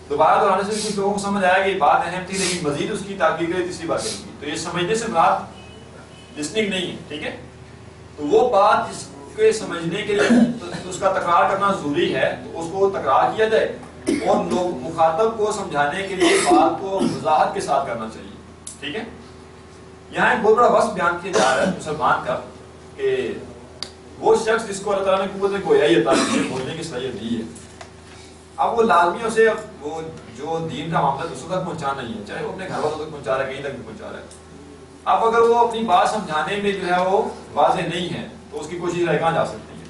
دوبارہ دہرانے سے کچھ لوگوں کو سمجھ آیا کہ یہ بات اہم تھی لیکن مزید اس کی تحقیق کرے تیسری بار کہیں گی. تو یہ سمجھنے سے مراد لسننگ نہیں ہے. ٹھیک ہے، تو وہ بات جس کے سمجھنے کے لیے اس کا تکرار کرنا ضروری ہے تو اس کو تکرار کیا جائے، اور لوگ مخاطب کو سمجھانے کے لیے بات کو وضاحت کے ساتھ کرنا چاہیے. ٹھیک ہے، یہاں ایک بہت بڑا وصف بیان کیا جا رہا ہے مسلمان کا کہ وہ شخص جس کو اللہ تعالیٰ نے قوت گویائی عطا کی ہے، بولنے کی صلاحیت دی ہے، اب وہ لازمی اسے وہ جو دین کا معاملہ دوسروں تک پہنچانا نہیں ہے، چاہے وہ اپنے گھر والوں تک پہنچا رہا ہے، کہیں تک بھی پہنچا رہا ہے. اب اگر وہ اپنی بات سمجھانے میں جو ہے وہ واضح نہیں ہے تو اس کی کوشش کہاں جا سکتی ہے.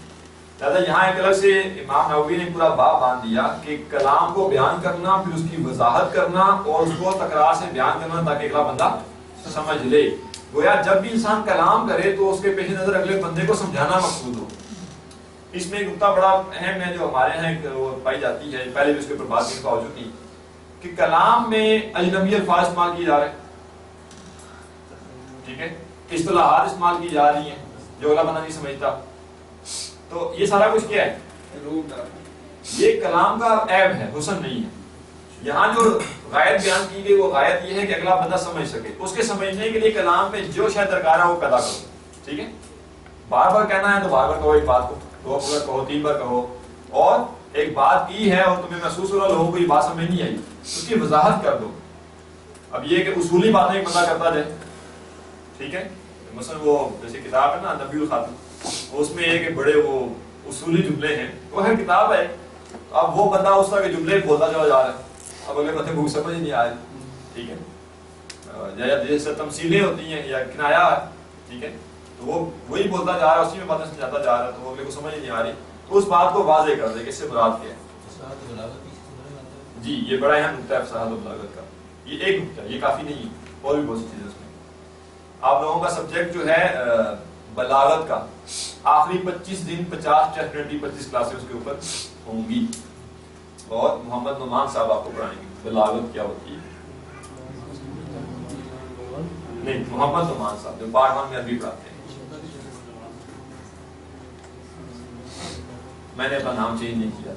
لہٰذا یہاں ایک الگ سے امام نووی نے پورا باب باندھ دیا کہ کلام کو بیان کرنا، پھر اس کی وضاحت کرنا اور اس کو تکرار سے بیان کرنا تاکہ اگلا بندہ سمجھ لے. گویا جب بھی انسان کلام کرے تو اس کے پیش نظر اگلے بندے کو سمجھانا مقصود ہو. اس میں ایک نقطہ بڑا اہم ہے جو ہمارے یہاں وہ پائی جاتی ہے، پہلے بھی اس کے اوپر بات کی ہو چکی کہ کلام میں اجنبی الفاظ استعمال کیے جا رہے ہیں. ٹھیک ہے، اصطلاحات استعمال کی جا رہی ہیں جو اگلا بندہ نہیں سمجھتا. تو یہ سارا کچھ کیا ہے؟ یہ کلام کا عیب ہے، حسن نہیں ہے. یہاں جو غایت بیان کی گئی وہ غایت یہ ہے کہ اگلا بندہ سمجھ سکے. اس کے سمجھنے کے لیے کلام میں جو شاید درکار ہے وہ پیدا کرو. ٹھیک ہے، بار بار کہنا ہے تو بار بار کہو ایک بات کو، 2 بار کہو، 3 بار کہو. اور ایک بات کی ہے اور تمہیں محسوس ہو رہا لوگوں کو یہ بات سمجھ نہیں آئی، اس کی وضاحت کر دو. اب یہ کہ اصولی باتیں ایک بندہ کرتا جائے. ٹھیک ہے، مثلا وہ جیسے کتاب ہے نا نبی الخاتم، اس میں ایک بڑے وہ اصولی جملے ہیں، وہ ہے کتاب ہے. اب وہ بندہ اس طرح کے جملے بولتا چلا جا رہا ہے، اب اگلے بندے کو سمجھ نہیں آ رہی. ٹھیک ہے، جیسے تمثیلیں ہوتی ہیں یا کنایا ہے. ٹھیک ہے، تو وہ وہی بولتا جا رہا ہے، اسی میں باتیں سمجھاتا جا رہا ہے، تو وہ اگلے کو سمجھ نہیں آ رہی. تو اس بات کو واضح کر دے کہ اس سے مراد کیا ہے. جی یہ بڑا اہم نقطہ ہے فصاحت و بلاغت کا. یہ ایک نقطہ ہے، یہ کافی نہیں، اور بھی بہت سی چیزیں اس میں. آپ لوگوں کا سبجیکٹ جو ہے بلاغت کا آخری 25 دن 50 ٹیسٹ 25 کلاسیں اس کے اوپر ہوں گی، اور محمد نعمان صاحب آپ کو پڑھائیں گے بلاغت کیا ہوتی ہے. نہیں، محمد نعمان صاحب جو پارٹ 1 میں عربی پڑھاتے ہیں. میں نے اپنا نام چینج نہیں کیا.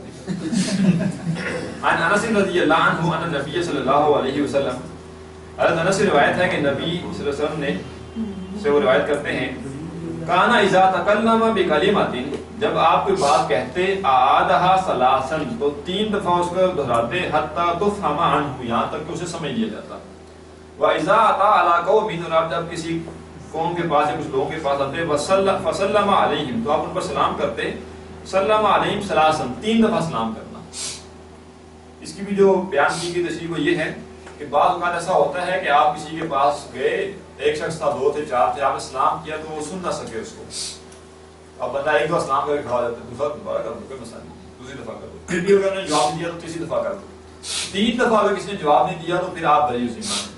عن انس رضی اللہ عنہ ان نبی صلی اللہ علیہ وسلم، حضرت انس سے روایت ہے کہ نبی صلی اللہ علیہ وسلم نے سے وہ روایت کرتے ہیں کانا اذا تکلم بکلمۃ، جب آپ کوئی بات کہتے اعادھا ثلاثا تو 3 دفعہ اس کو دہراتے، حتی تفہم عنہ یہاں تک کہ اسے سمجھ لیا جاتا. واذا اتى على قوم، اور جب کسی قوم کے پاس یا کچھ لوگوں کے پاس آتے فسلم علیہم تو آپ ان پر سلام کرتے. سلم علیہم ثلاثا 3 دفعہ سلام کرنا. اس کی بھی جو بیان کی گئی تشریح وہ یہ ہے کہ بعض اوقات ایسا ہوتا ہے کہ آپ کسی کے پاس گئے، ایک شخص تھا، 2 تھے، 4 تھے، آپ نے سلام کیا تو وہ سن نہ سکے اس کو. اب بندہ ایک دفعہ سلام کر کے کھڑا ہو جاتا ہے، دوبارہ کر دو، کوئی مسئلہ نہیں، دوسری دفعہ کر دو، پھر بھی اگر نے جواب دیا تو تیسری دفعہ کر دو. 3 دفعہ اگر کسی نے جواب نہیں دیا تو پھر آپ بری اس ایمان میں.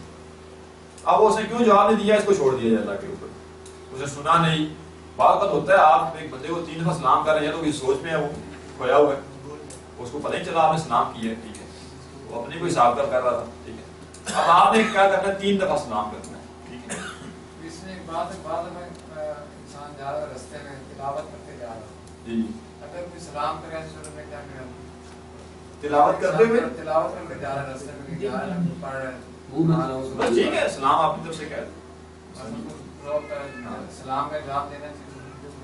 اب اس نے کیوں جواب نہیں دیا اس کو چھوڑ دیا جائے اللہ کے اوپر, اسے سنا نہیں. بعض وقت ہوتا ہے آپ ایک بندے کو 3 دفعہ سلام کر رہے ہیں تو کسی سوچ میں ہے, وہ کھویا ہوا ہے, اس کو پتہ نہیں چلا آپ نے سلام کیا ہے, ٹھیک ہے, وہ اپنے کو حساب کر رہا تھا, ٹھیک ہے. اب آپ نے کیا کرنا ہے, 3 دفعہ سلام کرنا ہے, ٹھیک ہے. اس میں ایک بات میں انسان جا رہا ہے رستے میں تلاوت کرتے جا رہا ہے, جی اگر کوئی سلام کرے شروع میں کیا کرے, تلاوت کرتے ہوئے تلاوت کر کے جا رہا ہے رستے میں جا رہا ہے پڑھ رہا ہے, بس ٹھیک ہے, سلام آپ کی طرف سے کہہ سلام کا جواب دینا چاہیے.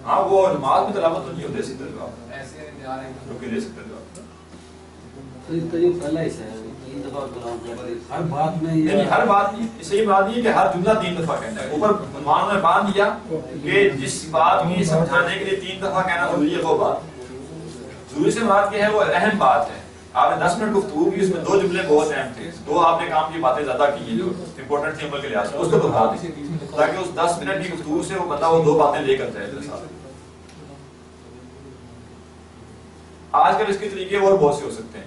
ہاں وہ نماز میں تلاوت تو نہیں ہوتے, سیدھا جواب ایسے جا رہے ہیں روکے دے سکتے جواب. پہلا حصہ ہے 3 دفعہ کلام کرتے ہر بات میں, نہیں ہر بات نہیں, اس سے یہ بات نہیں ہے کہ ہر جملہ 3 دفعہ کہنا ہے. اوپر عنوان میں باندھ دیا کہ جس بات کو سمجھانے کے لیے 3 دفعہ کہنا ضروری ہے, وہ بات ضروری سے مراد کیا ہے, وہ اہم بات ہے. آپ نے 10 منٹ گفتگو کی, اس میں 2 جملے بہت اہم تھے, 2 آپ نے کام کی باتیں زیادہ کی ہیں جو امپورٹنٹ تھی عمل کے لحاظ سے, اس کو دہرا دیں تاکہ اس 10 منٹ کی گفتگو سے وہ بندہ وہ 2 باتیں لے کر جائے اپنے ساتھ. آج کل اس کے طریقے اور بہت سے ہو سکتے ہیں.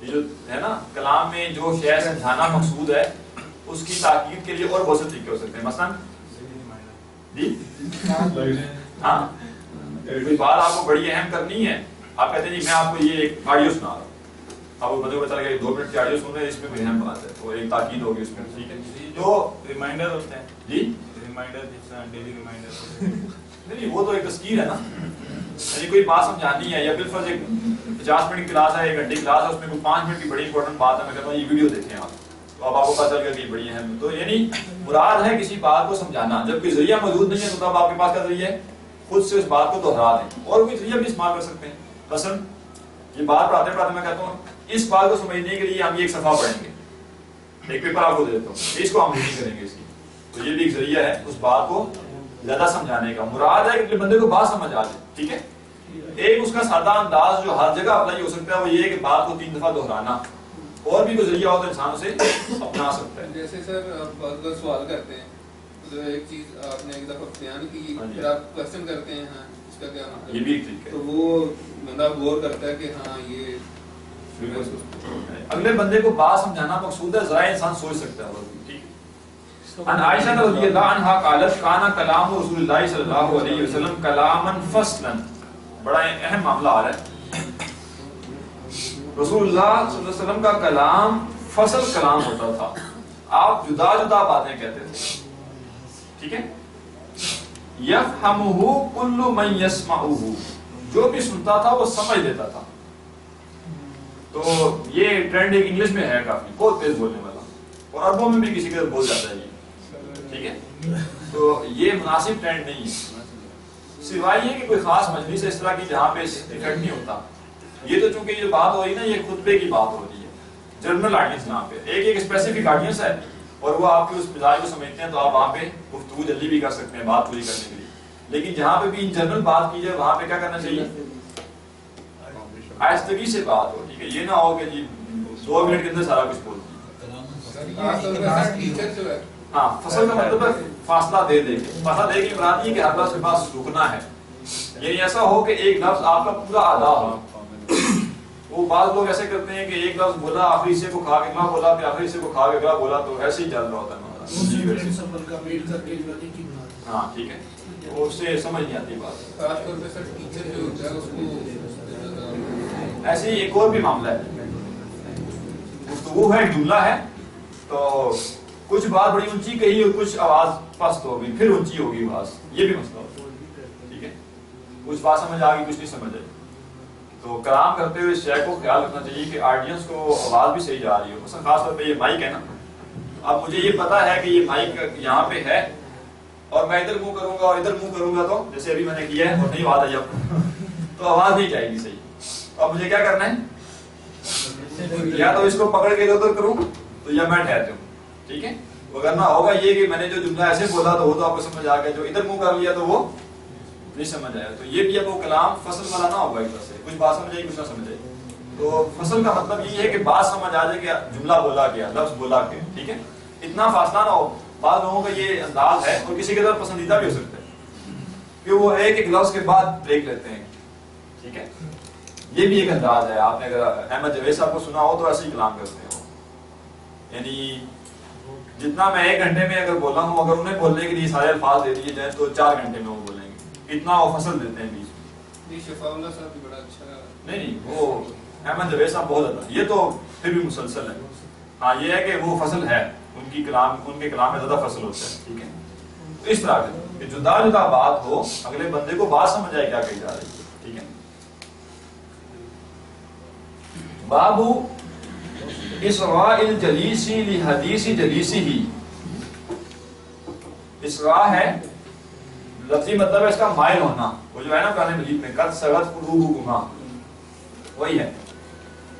یہ جو ہے نا کلام میں جو شے سمجھانا مقصود ہے اس کی تاکید کے لیے اور بہت سے طریقے ہو سکتے ہیں. مثلا جی ہاں کوئی بات آپ کو بڑی اہم کرنی ہے, آپ کہتے ہیں جی میں آپ کو یہ ایک آڈیو سنا رہا ہوں, آپ کو بندے کو پتا لگا کہ 2 منٹ کی آڈیو سن رہے ہیں, اس میں کوئی اہم بات ہے تو ایک تاکید ہوگی اس میں, ٹھیک ہے. جو ریمائنڈر ہوتے ہیں, جی ریمائنڈر جس طرح ڈیلی ریمائنڈر نہیں وہ تو ایک تذکیر ہے نا, یعنی کوئی بات سمجھانی ہے, یا بالفرض ایک 50 منٹ کی کلاس ہے, 1 گھنٹے کی کلاس ہے, اس میں کوئی 5 منٹ کی بڑی امپورٹنٹ بات ہے, میں کہتا ہوں یہ ویڈیو دیکھیں آپ, تو اب آپ کو پتا چل گیا کہ یہ بڑی اہم. تو یعنی مراد ہے کسی بات کو سمجھانا, جب کوئی ذریعہ موجود نہیں ہے تو تب آپ کے پاس کا ذریعہ ہے خود سے اس بات کو دہرا دیں, اور کوئی ذریعہ بھی استعمال کر سکتے ہیں. مثلا یہ بات پڑھاتے پڑھاتے میں کہتا ہوں اس بات کو سمجھنے کے لیے ہم یہ ایک صفحہ پڑھیں گے, ایک پیپر آپ کو دے دیتا ہوں, اس کو ہم ریڈنگ کریں گے اس کی, تو یہ بھی ایک ذریعہ ہے اس بات کو زیادہ سمجھانے کا. مراد ہے کہ بندے کو بات سمجھ آ جائے, ٹھیک ہے. ایک اس کا سادہ انداز جو ہر جگہ اپلائی ہو سکتا ہے وہ یہ ہے کہ بات کو 3 دفعہ دہرانا, اور بھی کوئی ذریعہ ہو تو انسان اسے اپنا سکتا ہے. جیسے سر بعض لوگ سوال کرتے ہیں, تو ایک چیز آپ نے ایک دفعہ بیان کی, پھر آپ کوشچن کرتے ہیں ہاں اس کا کیا مطلب, یہ بھی ایک طریقہ ہے. تو وہ بندہ غور کرتا ہے کہ ہاں یہ اگلے بندے کو بات سمجھانا مقصود ہے, ذرا انسان سوچ سکتا ہے. ان عائشہ رضی اللہ عنہا قالت کانا کلام رسول اللہ صلی اللہ علیہ وسلم کلاما فصلا, بڑا اہم معاملہ آ رہا ہے. رسول اللہ صلی اللہ علیہ وسلم کا کلام فصل کلام ہوتا تھا, آپ جدا جدا باتیں کہتے تھے, ٹھیک ہے. یفہمہ کل من یسمعہ, جو بھی سنتا تھا وہ سمجھ لیتا تھا. تو یہ ٹرینڈ ایک انگلش میں ہے کافی, بہت تیز بولنے والا, اور عربوں میں بھی کسی کے بول جاتا ہے یہ, ٹھیک ہے. تو یہ مناسب ٹرینڈ نہیں ہے, سوائے یہ کہ کوئی خاص مجلس اس طرح کی جہاں پہ افیکٹ نہیں ہوتا. یہ تو چونکہ یہ بات ہو رہی ہے نا, یہ خطبے کی بات ہو رہی ہے, جنرل آڈینس یہاں پہ ایک اسپیسیفک آڈینس ہے, اور وہ آپ کے اس مزاج کو سمجھتے ہیں, تو آپ وہاں پہ گفتگو جلدی بھی کر سکتے ہیں بات پوری کرنے کے لیے. لیکن جہاں پہ بھی جنرل بات کی جائے وہاں پہ کیا کرنا چاہیے, آہستگی سے بات ہو, ٹھیک ہے. یہ نہ ہو کہ جی 2 منٹ کے اندر سارا کچھ بول دیا. ہاں فصل کا مطلب ہے فاصلہ دے دے کے, فاصلہ دے کے مراد یہ کہ ہر لفظ کے پاس رکنا ہے, یعنی ایسا ہو کہ ایک لفظ آپ کا پورا ادا ہو. وہ بعض لوگ ایسے کرتے ہیں کہ ایک لفظ بولا آخری حصے کو کھا کے اگلا بولا, پھر آخری حصے کو کھا کے اگلا بولا, تو ایسے ہی چل رہا ہوتا ہے. ہاں ٹھیک ہے, وہ اس سے سمجھ نہیں آتی بات. خاص طور پہ سر ٹیچر جو ہوتا ہے اس کو ایسے ہی ایک اور بھی معاملہ ہے, گفتگو ہے, جملہ ہے, تو کچھ بات بڑی اونچی کہی اور کچھ آواز پست ہوگی, پھر اونچی ہوگی آواز, یہ بھی مسئلہ ہوتا ہے, ٹھیک ہے. کچھ بات سمجھ آ گئی, کچھ نہیں سمجھ آئی. تو کلام کرتے ہوئے اس شے کو خیال رکھنا چاہیے کہ آڈینس کو آواز بھی صحیح جا رہی ہو. مثلا خاص طور پہ یہ مائک ہے نا, اب مجھے یہ پتا ہے کہ یہ مائک یہاں پہ ہے, اور میں ادھر منہ کروں گا اور ادھر منہ کروں گا, تو جیسے ابھی میں نے کیا ہے, اور نہیں آواز آئی اب, تو آواز نہیں جائے گی صحیح. اب مجھے کیا کرنا ہے, یا تو اس کو پکڑ کے ادھر کروں, تو یا میں ٹھہر جاؤں, ٹھیک ہے. کرنا ہوگا یہ کہ میں نے جو جملہ ایسے بولا تو وہ تو آپ کو سمجھ آ گیا, جو ادھر منہ کر لیا تو وہ نہیں سمجھ آیا. تو یہ بھی اب وہ کلام فصل والا نہ ہوگا, ایک طرح سے کچھ بات سمجھ آئی کچھ نہ سمجھ آئی. تو فصل کا مطلب یہ ہے کہ بات سمجھ آ جائے کہ جملہ بولا گیا, لفظ بولا گیا, ٹھیک ہے. اتنا فاصلہ نہ ہو. بعض لوگوں کا یہ انداز ہے, اور کسی کے طرف پسندیدہ بھی ہو سکتا ہے, کہ وہ ایک ایک لفظ کے بعد بریک لیتے ہیں, ٹھیک ہے. یہ بھی ایک انداز ہے. آپ نے اگر احمد جاوید صاحب کو سنا ہو تو ایسے ہی کلام کرتے ہو, یعنی جتنا میں 1 گھنٹے میں اگر بولا ہوں, اگر انہیں بولنے کے لیے سارے الفاظ دے دیے جائیں تو 4 گھنٹے میں وہ بولیں گے, اتنا وہ فصل دیتے ہیں بیچ میں. جی شفا اللہ صاحب بھی بڑا اچھا. نہیں وہ احمد جاوید صاحب بہت زیادہ, یہ تو پھر بھی مسلسل ہے. ہاں یہ ہے کہ وہ فصل ہے, ان کے کلام میں زیادہ فصل ہوتا ہے. ٹھیک ہے, تو اس طرح کہ جدا جدا بات ہو, اگلے بندے کو بات سمجھ آئے کیا کہی جا رہی ہے. ٹھیک ہے. بابو اسراء الجلیس لحدیث جلیسہ. اسراء ہے لفظی مطلب ہے اس کا مائل ہونا, وہ جو ہے نا قرآن مجید میں قد سغت قلوبکما, وہی ہے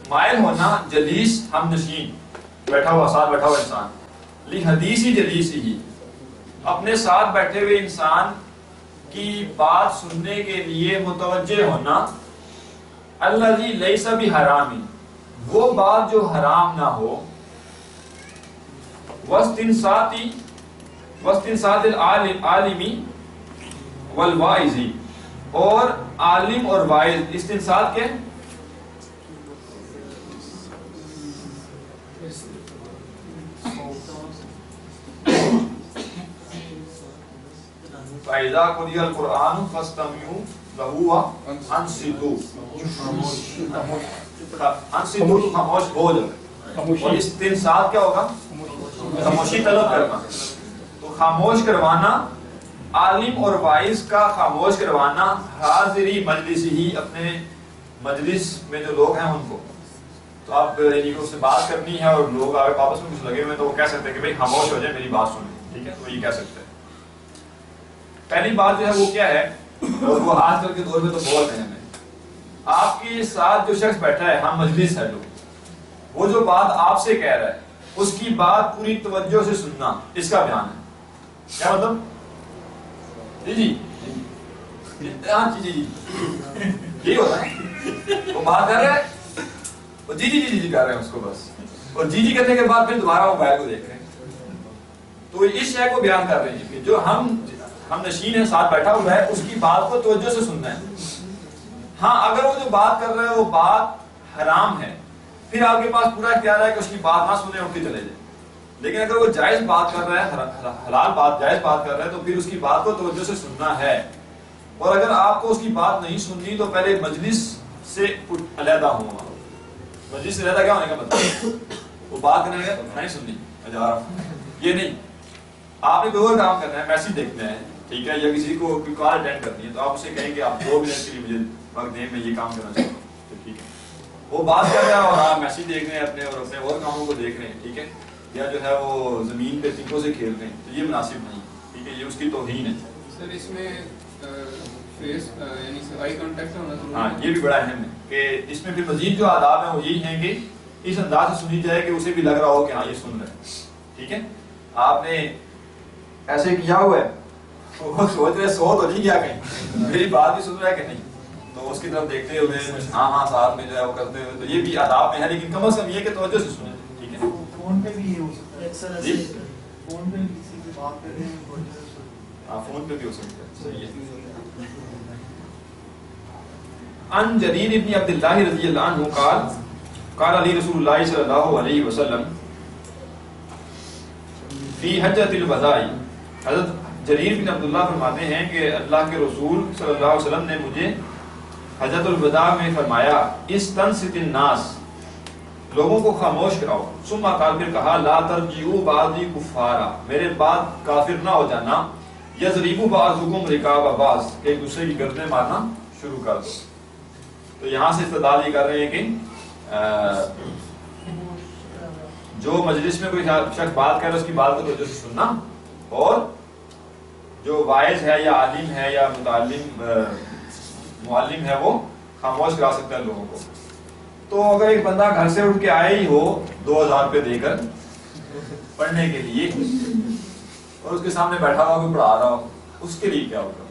مائل ہونا. جلیس ہم نشین, بیٹھا ہوا ساتھ بیٹھا ہوا انسان. لحدیث جلیسہ, اپنے ساتھ بیٹھے ہوئے انسان کی بات سننے کے لیے متوجہ ہونا. الذی لیس بحرام, وہ بات جو حرام نہ ہو. واستنصات العالمی والواعظی, اور عالم اور واعظ. استنصات کے فَإِذَا قُرِئَ الْقُرْآنُ فَاسْتَمِعُوا لَهُ وَأَنصِتُوا. انصتوا خاموش ہو جاؤ. اور استنصات کیا ہوگا؟ خاموشی طلب کرنا. تو خاموش کروانا, عالم اور واعظ کا خاموش کروانا. حاضری مجلس ہی, اپنے مجلس میں جو لوگ ہیں ان کو. تو آپ یعنی اس سے بات کرنی ہے اور لوگ آگے آپس میں کچھ لگے ہوئے تو وہ کہہ سکتے ہیں کہ بھائی خاموش ہو جائے میری بات سنیں. ٹھیک ہے, تو یہ کہہ سکتے ہیں. پہلی بات جو ہے وہ کیا ہے, اور وہ آج کل کے دور میں تو بہت اہم ہے. آپ کے ساتھ جو شخص بیٹھا ہے, ہم مجلس ہے جو, وہ جو بات آپ سے کہہ رہا ہے اس کی بات پوری توجہ سے سننا, اس کا بیان ہے. کیا مطلب؟ جی جی ہاں جی جی یہی ہوتا ہے. وہ بات کر رہا ہے, وہ جی جی جی جی کر رہے ہیں اس کو بس, اور جی جی کرنے کے بعد پھر دوبارہ وہ موبائل کو دیکھ رہے ہیں. تو اس شے کو بیان کر رہے ہیں کہ جو ہم نشین ہے, ساتھ بیٹھا ہوا ہے, اس کی بات کو توجہ سے سننا ہے. ہاں اگر وہ جو بات کر رہا ہے وہ بات حرام ہے, پھر آپ کے پاس پورا اختیار ہے کہ اس کی بات نہ سنیں, اٹھ کے چلے جائیں. لیکن اگر وہ جائز بات کر رہا ہے, حلال بات, جائز بات کر رہا ہے, تو پھر اس کی بات کو توجہ سے سننا ہے. اور اگر آپ کو اس کی بات نہیں سننی تو پہلے مجلس سے علیحدہ ہونا. مجلس سے علیحدہ کیا ہونے کا مطلب, وہ بات کرنے لگے تو نہیں سننی, میں جا رہا ہوں, یہ نہیں. آپ نے کوئی اور کام کرنا ہے, میسج دیکھنا ہے, ٹھیک ہے, یا کسی کو کال اٹینڈ کرنی ہے, تو آپ اسے کہیں کہ آپ 2 منٹ کے لیے مجھے وقت دیں, میں یہ کام کرنا چاہتا ہوں. تو ٹھیک ہے, وہ بات کر رہا ہے اور آپ میسج دیکھ رہے ہیں اپنے, اور اپنے اور کاموں کو دیکھ رہے ہیں. ٹھیک ہے, یا جو ہے وہ زمین پہ تنکوں سے کھیل رہے ہیں, تو یہ مناسب نہیں. ٹھیک ہے, یہ اس کی توہین ہے. سر اس میں فیس یعنی آئی کانٹیکٹ ہونا ضروری ہے. ہاں یہ بھی بڑا اہم ہے کہ اس میں پھر مزید جو آداب ہیں وہ یہی ہیں کہ اس انداز سے سنی جائے کہ اسے بھی لگ رہا ہو کہ ہاں یہ سن رہے ہیں. ٹھیک ہے, آپ نے ایسے کیا ہوا ہے, وہ سوچ رہے سو تو نہیں گیا کہیں, میری بات بھی سن رہا ہے کہ نہیں, تو اس کی طرف دیکھتے ہوئے ہاں ہاں ساتھ میں جو ہے وہ کرتے ہوئے, تو یہ بھی آداب میں ہے. لیکن کم از کم یہ کہ توجہ سے سنیں. ٹھیک ہے, فون پہ بھی یہ ہو سکتا ہے. جی فون پہ کسی سے بات کر رہے ہیں, ہاں فون پہ بھی ہو سکتا ہے. صحیح ہے. عن جریر ابن عبداللہ رضی اللہ عنہ قال قال علی رسول اللہ صلی اللہ علیہ وسلم فی حجۃ الوداع. حضرت جریر بن عبداللہ فرماتے ہیں کہ اللہ کے رسول صلی اللہ علیہ وسلم نے مجھے حجۃ الوداع میں فرمایا, استنصت الناس, لوگوں کو خاموش کراؤ. ثم قال, پھر کہا, لا ترجعوا بعدی کفارا, میرے بعد کافر نہ ہو جانا. یضرب بعضکم رکاب بعض, ایک دوسرے کی گردنیں مارنا شروع کر دو. تو یہاں سے استدلال یہ کر رہے ہیں کہ جو مجلس میں کوئی شخص بات کر رہا ہے اس کی بات کو توجہ سے سننا, اور جو واعظ ہے یا عالم ہے یا معلم ہے وہ خاموش کرا سکتا ہے لوگوں کو. تو اگر ایک بندہ گھر سے اٹھ کے آئے ہی ہو 2000 روپے دے کر پڑھنے کے لیے, اور اس کے سامنے بیٹھا ہوا کوئی پڑھا رہا ہو, اس کے لیے کیا ہوگا؟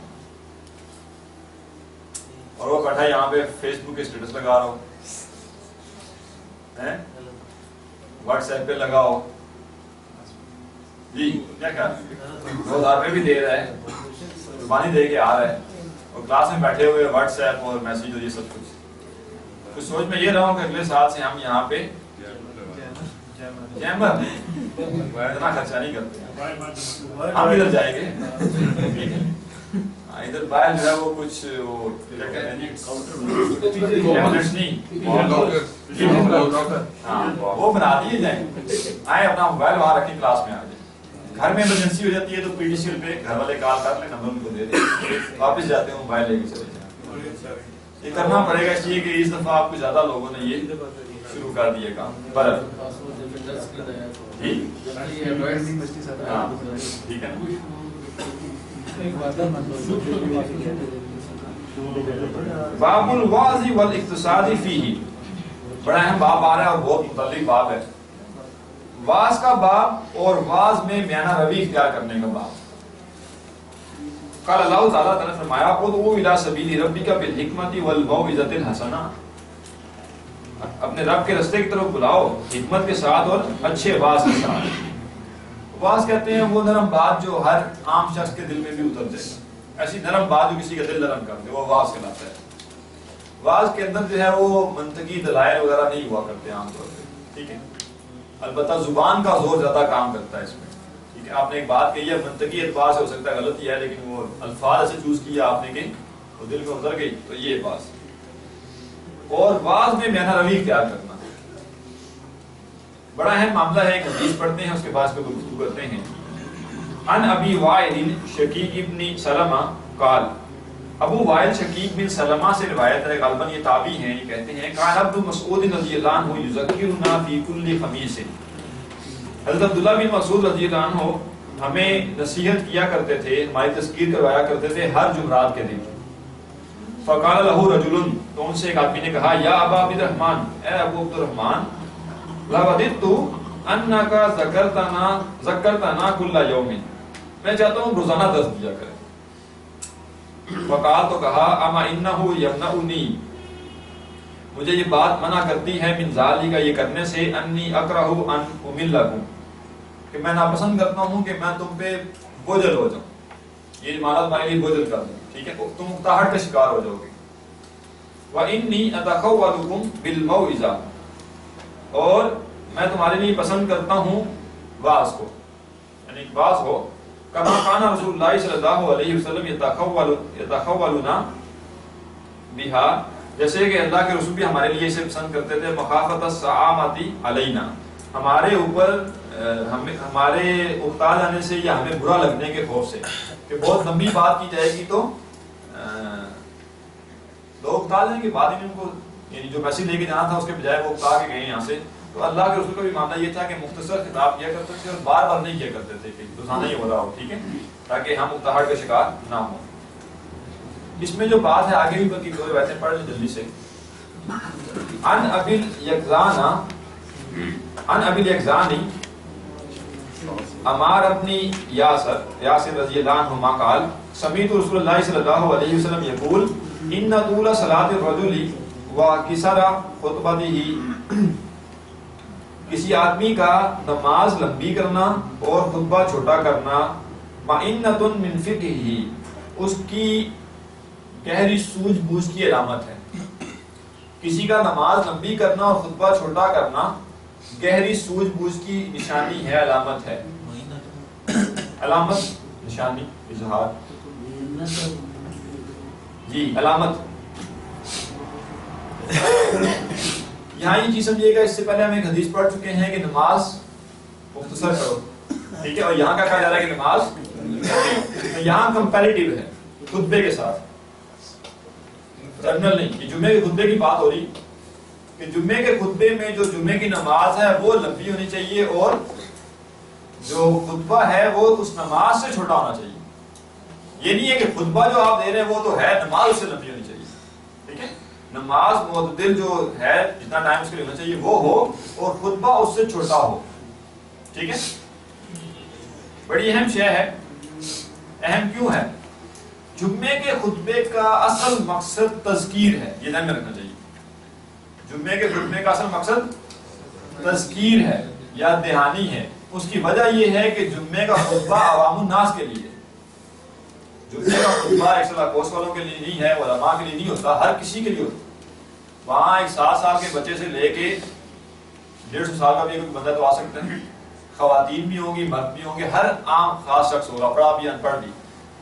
اور وہ بیٹھا یہاں پہ فیس بک کے اسٹیٹس لگا رہا ہو, واٹس ایپ پہ لگاؤ, جی کیا خیال, 2000 روپے بھی دے رہا ہے, قربانی دے کے آ رہا ہے, اور کلاس میں بیٹھے ہوئے واٹس ایپ اور میسج اور یہ سب کچھ. تو سوچ میں یہ رہا ہوں کہ اگلے سال سے ہم یہاں پہ چیمبر اتنا خرچہ نہیں کرتے، ہم ادھر جائیں گے ادھر باہر جو ہے وہ کچھ وہ کیا کہتے ہیں وہ بنا دیے جائیں، آئے اپنا موبائل وہاں رکھیں، کلاس میں آ جائیں، گھر میں ایمرجنسی ہو جاتی ہے تو پی ڈی سی پہ گھر والے کال کر لیں، نمبر ان کو دے دیں، واپس جاتے ہیں موبائل لے کے چلے جائیں۔ یہ کرنا پڑے گا اس لیے کہ اس دفعہ آپ کو زیادہ لوگوں نے یہ شروع کر دیے کام پر ٹھیک ہے باب الوعظ والاقتصاد فیہ، بڑا اہم باب آ رہا ہے اور بہت متعلق باب ہے، واعظ کا باب اور واعظ میں میانہ روی اختیار کرنے کا باب۔ قال اللہ تعالیٰ نے فرمایا ادعو الی سبیل ربک بالحکمت والموعظۃ الحسنہ، اپنے رب کے راستے کی طرف بلاؤ حکمت کے ساتھ اور اچھے واعظ کے ساتھ۔ واعظ کہتے ہیں وہ نرم بات جو ہر عام شخص کے دل میں بھی اتر جائے، ایسی نرم بات جو کسی کا دل نرم کر دے، وہ واعظ کہلاتا ہے۔ واعظ کے اندر جو ہے وہ منطقی دلائل وغیرہ نہیں ہوا کرتے عام طور پہ، ٹھیک ہے، البتہ زبان کا زور زیادہ کام کرتا ہے اس میں، ٹھیک ہے۔ آپ نے ایک بات کہی ہے منطقی اعتبار سے ہو سکتا ہے غلطی ہے، لیکن وہ الفاظ ایسے چوز کیا آپ نے کہ وہ دل میں اتر گئی، تو یہ بات۔ اور واعظ میں میانہ روی اختیار کرنا بڑا اہم معاملہ ہے، ایک حدیث پڑھتے ہیں اس کے بعد اس پہ گفتگو کرتے ہیں۔ ان ابی وائل شقیق ابن سلمہ قال، ابو وائل شقیق بن سلمہ سے روایت ہے، غالباً یہ تابعی ہیں، یہ کہتے ہیں قال عبد مسعود رضی اللہ عنہ یذکرنا فی کل خمیس، حضرت عبداللہ بن مسعود رضی اللہ عنہ ہمیں نصیحت کیا کرتے تھے، ہماری تذکیر کروایا کرتے تھے ہر جمعرات کے دن۔ فقال له رجل، تو ان سے ایک آدمی نے کہا یا ابا عبد الرحمن، اے ابو عبد الرحمن، لوددت انک ذکرتنا کل یوم، میں چاہتا ہوں روزانہ درس دیا کرے۔ فقال، تو کہا اما انہ یمنعنی، مجھے یہ بات منع کرتی ہے من ذالک، یہ کرنے سے، انی اکرہ ان املکم، کہ میں ناپسند کرتا ہوں کہ میں تم پہ بوجھل ہو جاؤں، یہ معنی تمہارے لیے بوجھل کر دوں، ٹھیک ہے، تم اکتاہٹ کا شکار ہو جاؤ گے۔ وانی اتخولکم بالموعظہ، اور میں تمہارے لیے پسند کرتا ہوں واعظ کو، یعنی واعظ ہو، کما کان رسول اللہ صلی اللہ علیہ وسلم یتخولنا بہا، جیسے کہ اللہ کے رسول بھی ہمارے لیے اسے پسند کرتے تھے، مخافۃ الصعامۃ علینا، ہمارے اوپر ہمارے اکتا جانے سے یا ہمیں برا لگنے کے خوف سے، کہ بہت لمبی بات کی جائے گی تو لوگ اکتا جائیں گے، بعد میں ان کو یعنی جو میسیج لے کے جانا تھا اس کے بجائے وہ اکتا کے گئے یہاں سے، تو اللہ کے رسول کا بھی معاملہ یہ تھا کہ مختصر خطاب کیا کرتے تھے اور بار بار نہیں کیا کرتے تھے کہ روزانہ ہی ہو رہا ہو، ٹھیک ہے، تاکہ ہم اکتاہٹ کا شکار نہ ہوں۔ اس میں جو بات ہے آگے بھی بلکہ دو روایتیں پڑھ لیں جلدی سے۔ ان ابی الیقظان عمار ابن یاسر رضی اللہ عنہما قال سمعت رسول اللہ صلی اللہ علیہ وسلم یقول ان طول صلاۃ الرجل وقصر خطبتہ، کسی آدمی کا نماز لمبی کرنا اور خطبہ چھوٹا کرنا، معنۃ من فقہہ، اس کی گہری سوجھ بوجھ کی علامت ہے۔ کسی کا نماز لمبی کرنا اور خطبہ چھوٹا کرنا گہری سوجھ بوجھ کی نشانی ہے، علامت ہے، علامت، نشانی، اظہار، جی علامت۔ یہاں یہ چیز سمجھیے گا، اس سے پہلے ہم ایک حدیث پڑھ چکے ہیں کہ نماز مختصر کرو، ٹھیک ہے، اور یہاں کا کہا جا رہا ہے کہ نماز یہاں کمپیریٹیو ہے خطبے کے ساتھ، جنرل نہیں کہ جمعے کے خطبے کی بات ہو رہی کہ جمعے کے خطبے میں جو جمعے کی نماز ہے وہ لمبی ہونی چاہیے اور جو خطبہ ہے وہ اس نماز سے چھوٹا ہونا چاہیے۔ یہ نہیں ہے کہ خطبہ جو آپ دے رہے ہیں وہ تو ہے، نماز اس سے لمبی ہونی چاہیے، ٹھیک ہے، نماز معتدل جو ہے جتنا ٹائم اس کے لیے ہونا چاہیے وہ ہو اور خطبہ اس سے چھوٹا ہو، ٹھیک ہے۔ بڑی اہم شے ہے، اہم کیوں ہے؟ جمعے کے خطبے کا اصل مقصد تذکیر ہے، یہ ذہن میں رکھنا چاہیے۔ جمعے کے خطبے کا اصل مقصد تذکیر ہے یا دہانی ہے۔ اس کی وجہ یہ ہے کہ جمعے کا خطبہ عوام الناس کے لیے، جمعے کا خطبہ ایک صلاح کوس والوں کے لیے نہیں ہے، علماء کے لیے نہیں ہوتا، ہر کسی کے لیے ہوتا۔ وہاں ایک 7 سال کے بچے سے لے کے 150 سال کا بھی کوئی بندہ تو آ سکتا ہے، خواتین بھی ہوں گی، مرد بھی ہوں گے، ہر عام خاص شخص ہوگا، پڑھا بھی ان پڑھ بھی.